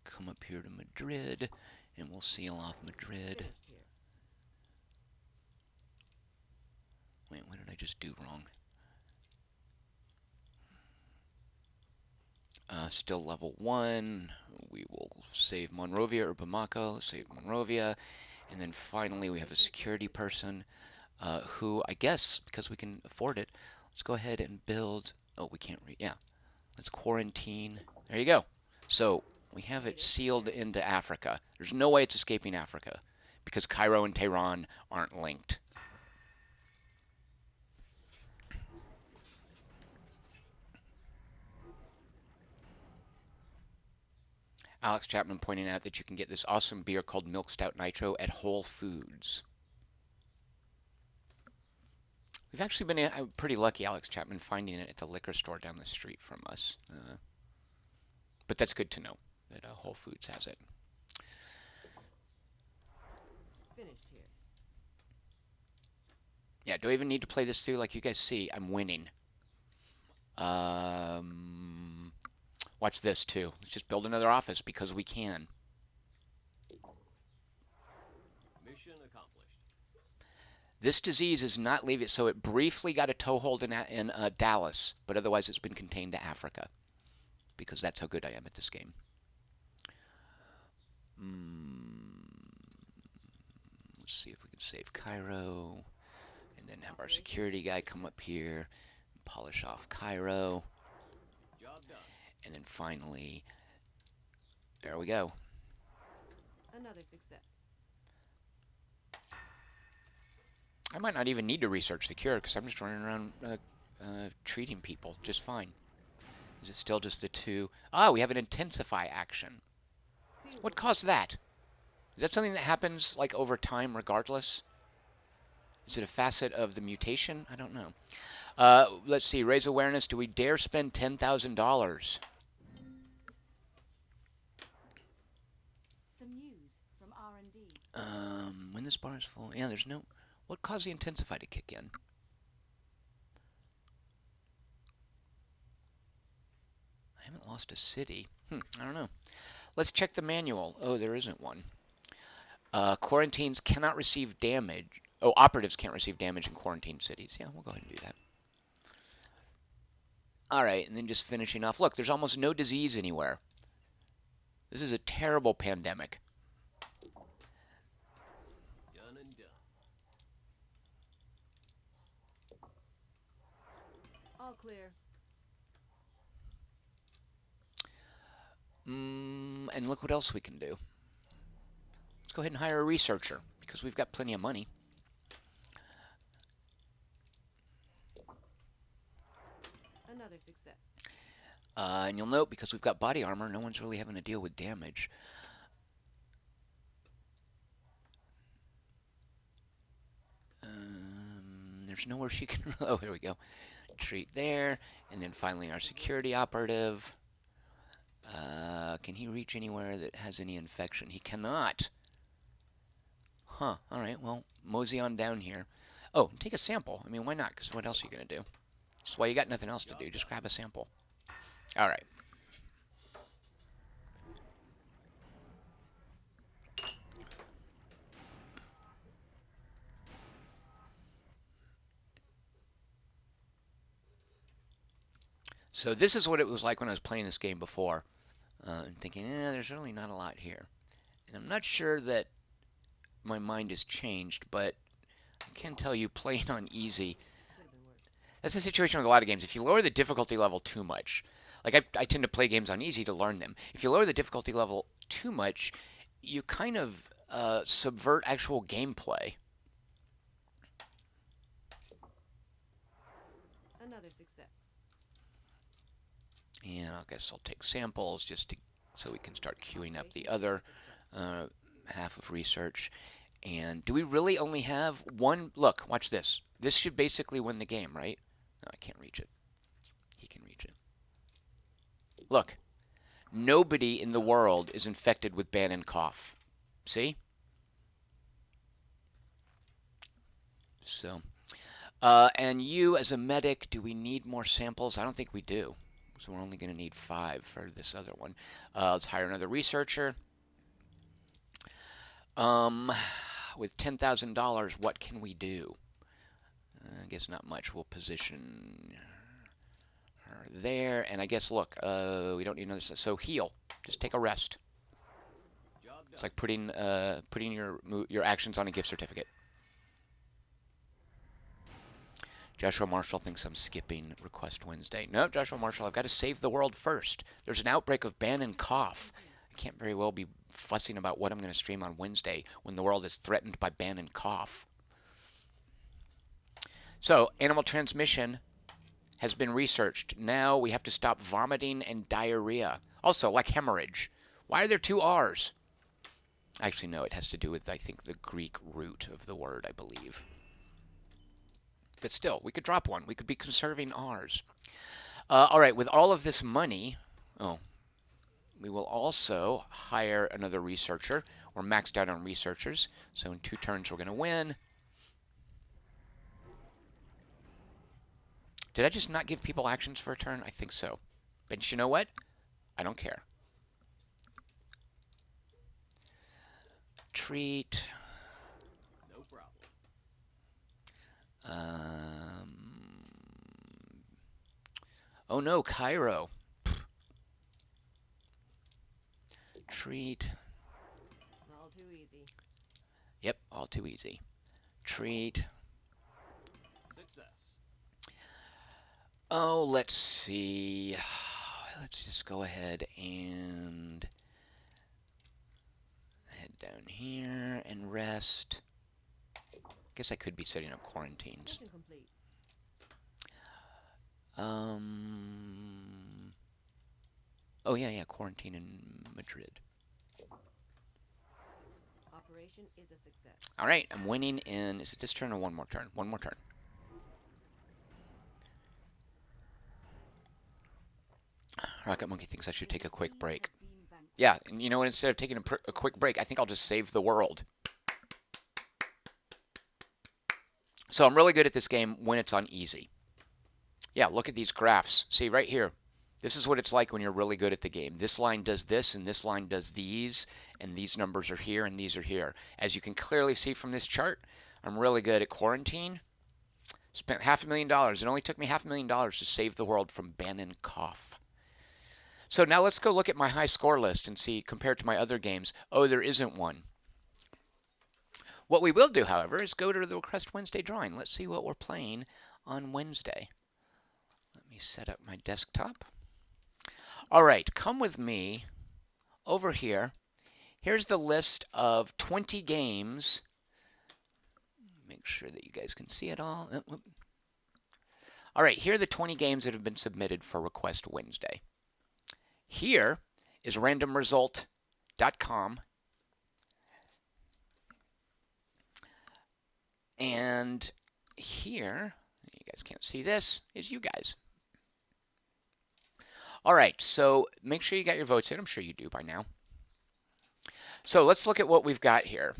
Come up here to Madrid, and we'll seal off Madrid. Finished here. Wait, what did I just do wrong? Still level 1. We will save Monrovia or Bamako. Let's save Monrovia. And then finally we have a security person who, I guess, because we can afford it, let's go ahead and build... Oh, we can't read. Yeah. Let's quarantine. There you go. So we have it sealed into Africa. There's no way it's escaping Africa because Cairo and Tehran aren't linked. Alex Chapman pointing out that you can get this awesome beer called Milk Stout Nitro at Whole Foods. We've actually been pretty lucky, Alex Chapman, finding it at the liquor store down the street from us. But that's good to know that Whole Foods has it. Finished here. Yeah, do I even need to play this through? Like you guys see, I'm winning. Watch this too. Let's just build another office because we can. Mission accomplished. This disease is not leaving, so it briefly got a toehold in Dallas, but otherwise it's been contained to Africa because that's how good I am at this game. Let's see if we can save Cairo and then have our security guy come up here and polish off Cairo. Job done. And then finally, there we go. Another success. I might not even need to research the cure because I'm just running around treating people just fine. Is it still just the two? Ah, we have an intensify action. What caused that? Is that something that happens like over time regardless? Is it a facet of the mutation? I don't know. Let's see. Raise awareness. Do we dare spend $10,000? Some news from R&D. When this bar is full. Yeah, there's no... What caused the intensify to kick in? I haven't lost a city. I don't know. Let's check the manual. Oh, there isn't one. Quarantines cannot receive damage. Oh, operatives can't receive damage in quarantine cities. Yeah, we'll go ahead and do that. Alright, and then just finishing off. Look, there's almost no disease anywhere. This is a terrible pandemic. Done and done. All clear. And look what else we can do. Let's go ahead and hire a researcher, because we've got plenty of money. Another success. And you'll note, because we've got body armor, no one's really having to deal with damage. There's nowhere she can... Oh, here we go. Treat there. And then finally our security operative. Can he reach anywhere that has any infection? He cannot. Huh. All right, well, mosey on down here. Oh, take a sample. I mean, why not? Because what else are you going to do? That's why you got nothing else to do. Just grab a sample. All right. So this is what it was like when I was playing this game before. And thinking, there's really not a lot here. And I'm not sure that my mind has changed, but I can tell you playing on easy, that's the situation with a lot of games. If you lower the difficulty level too much, like I tend to play games on easy to learn them. If you lower the difficulty level too much, you kind of subvert actual gameplay. Another success. And I guess I'll take samples just so we can start queuing up the other half of research. And do we really only have one? Look, watch this. This should basically win the game, right? No, I can't reach it. He can reach it. Look, nobody in the world is infected with Bannon cough. See? So, and you as a medic, do we need more samples? I don't think we do. So we're only going to need 5 for this other one. Let's hire another researcher. With $10,000, what can we do? I guess not much. We'll position her there. And I guess, look, we don't need another. So heal. Just take a rest. It's like putting your actions on a gift certificate. Joshua Marshall thinks I'm skipping Request Wednesday. No, Joshua Marshall, I've got to save the world first. There's an outbreak of Bannon cough. I can't very well be fussing about what I'm going to stream on Wednesday when the world is threatened by Bannon cough. So, animal transmission has been researched. Now we have to stop vomiting and diarrhea. Also, like hemorrhage. Why are there 2 R's? Actually, no, it has to do with, I think, the Greek root of the word, I believe. But still, we could drop one. We could be conserving R's. All right, with all of this money, we will also hire another researcher. We're maxed out on researchers, so in 2 turns we're going to win. Did I just not give people actions for a turn? I think so. But you know what? I don't care. Treat. No problem. Oh no, Cairo. Treat. All too easy. Yep, all too easy. Treat. Success. Oh, let's see. Let's just go ahead and head down here and rest. Guess I could be setting up quarantines. Mission complete. Oh yeah, quarantine in Madrid. Operation is a success. All right, I'm winning in. Is it this turn or one more turn? One more turn. Rocket Monkey thinks I should take a quick break. Yeah, and you know what? Instead of taking a quick break, I think I'll just save the world. So I'm really good at this game when it's on easy. Yeah, look at these graphs. See right here. This is what it's like when you're really good at the game. This line does this, and this line does these, and these numbers are here, and these are here. As you can clearly see from this chart, I'm really good at quarantine. Spent $500,000. It only took me $500,000 to save the world from Bannon cough. So now let's go look at my high score list and see, compared to my other games, oh, there isn't one. What we will do, however, is go to the Request Wednesday drawing. Let's see what we're playing on Wednesday. Let me set up my desktop. All right, come with me over here. Here's the list of 20 games. Make sure that you guys can see it all. All right, here are the 20 games that have been submitted for Request Wednesday. Here is randomresult.com. And here, you guys can't see this, is you guys. All right, so make sure you got your votes in. I'm sure you do by now. So let's look at what we've got here.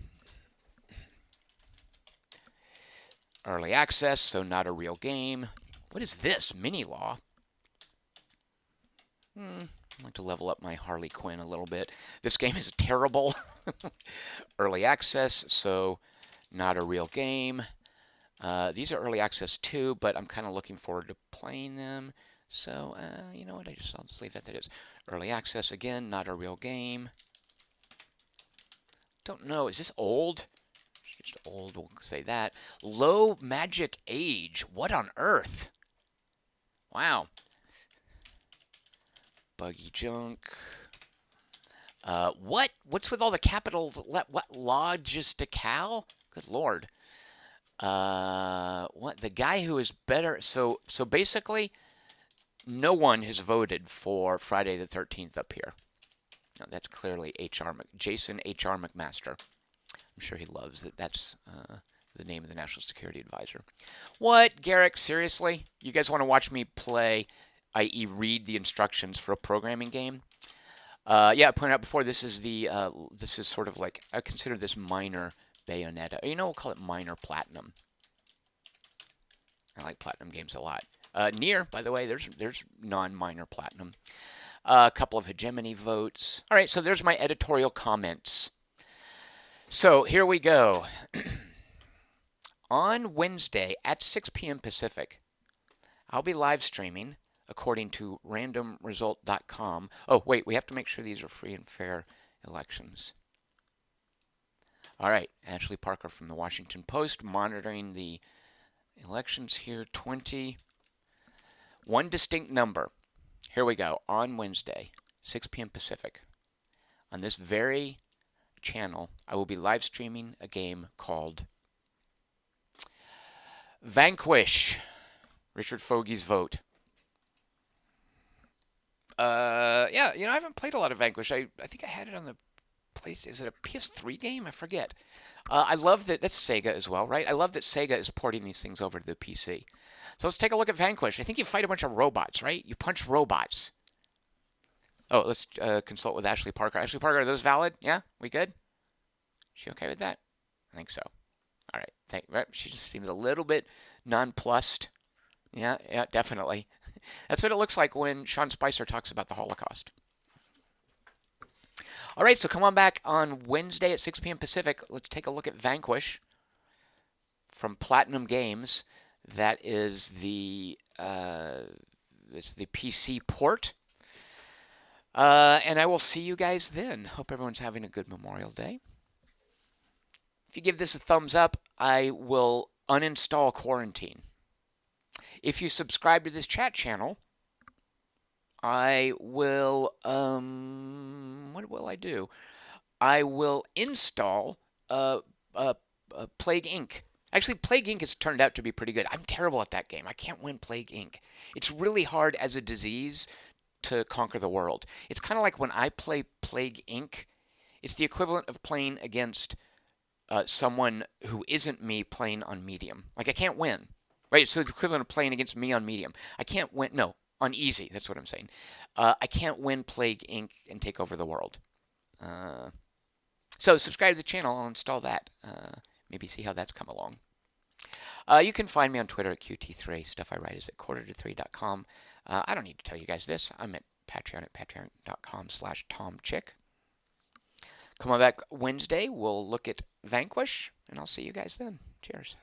Early access, so not a real game. What is this? Mini-law? I'd like to level up my Harley Quinn a little bit. This game is terrible. Early access, so not a real game. These are early access too, but I'm kind of looking forward to playing them. So, you know what? I'll just leave that is. Early access, again, not a real game. Don't know. Is this old? It's just old, we'll say that. Low magic age. What on earth? Wow. Buggy junk. What? What's with all the capitals? What? Logistical? Good lord. What? The guy who is better. So basically, no one has voted for Friday the 13th up here. Now, that's clearly Jason H.R. McMaster. I'm sure he loves that. That's the name of the National Security Advisor. What, Garrick? Seriously? You guys want to watch me play, i.e., read the instructions for a programming game? Yeah, I pointed out before. This is sort of like, I consider this minor Bayonetta. We'll call it minor Platinum. I like Platinum games a lot. Nier, by the way, there's non-minor Platinum. A couple of hegemony votes. All right, so there's my editorial comments. So here we go. On Wednesday at 6 p.m. Pacific, I'll be live streaming according to randomresult.com. Oh, wait, we have to make sure these are free and fair elections. All right, Ashley Parker from the Washington Post monitoring the elections here. 20. One distinct number. Here we go. On Wednesday, 6 p.m. Pacific. On this very channel, I will be live streaming a game called Vanquish. Richard Fogey's vote. Yeah, I haven't played a lot of Vanquish. I think I had it on the PlayStation. Is it a PS3 game? I forget. I love that. That's Sega as well, right? I love that Sega is porting these things over to the PC. So let's take a look at Vanquish. I think you fight a bunch of robots, right? You punch robots. Oh, let's consult with Ashley Parker. Ashley Parker, are those valid? Yeah? We good? Is she okay with that? I think so. All right. She just seems a little bit nonplussed. Yeah, definitely. That's what it looks like when Sean Spicer talks about the Holocaust. All right, so come on back on Wednesday at 6 p.m. Pacific. Let's take a look at Vanquish from Platinum Games. That is it's the PC port. And I will see you guys then. Hope everyone's having a good Memorial Day. If you give this a thumbs up, I will uninstall Quarantine. If you subscribe to this chat channel, I will, what will I do? I will install Plague Inc. Actually, Plague Inc. has turned out to be pretty good. I'm terrible at that game. I can't win Plague Inc. It's really hard as a disease to conquer the world. It's kind of like when I play Plague Inc., it's the equivalent of playing against someone who isn't me playing on medium. Like, I can't win. Right, so it's equivalent of playing against me on medium. I can't win, no, on easy, that's what I'm saying. I can't win Plague Inc. and take over the world. So subscribe to the channel, I'll install that. Maybe see how that's come along. You can find me on Twitter at QT3. Stuff I write is at quarter-to-3.com. I don't need to tell you guys this. I'm at Patreon at patreon.com/TomChick. Come on back Wednesday, we'll look at Vanquish, and I'll see you guys then. Cheers.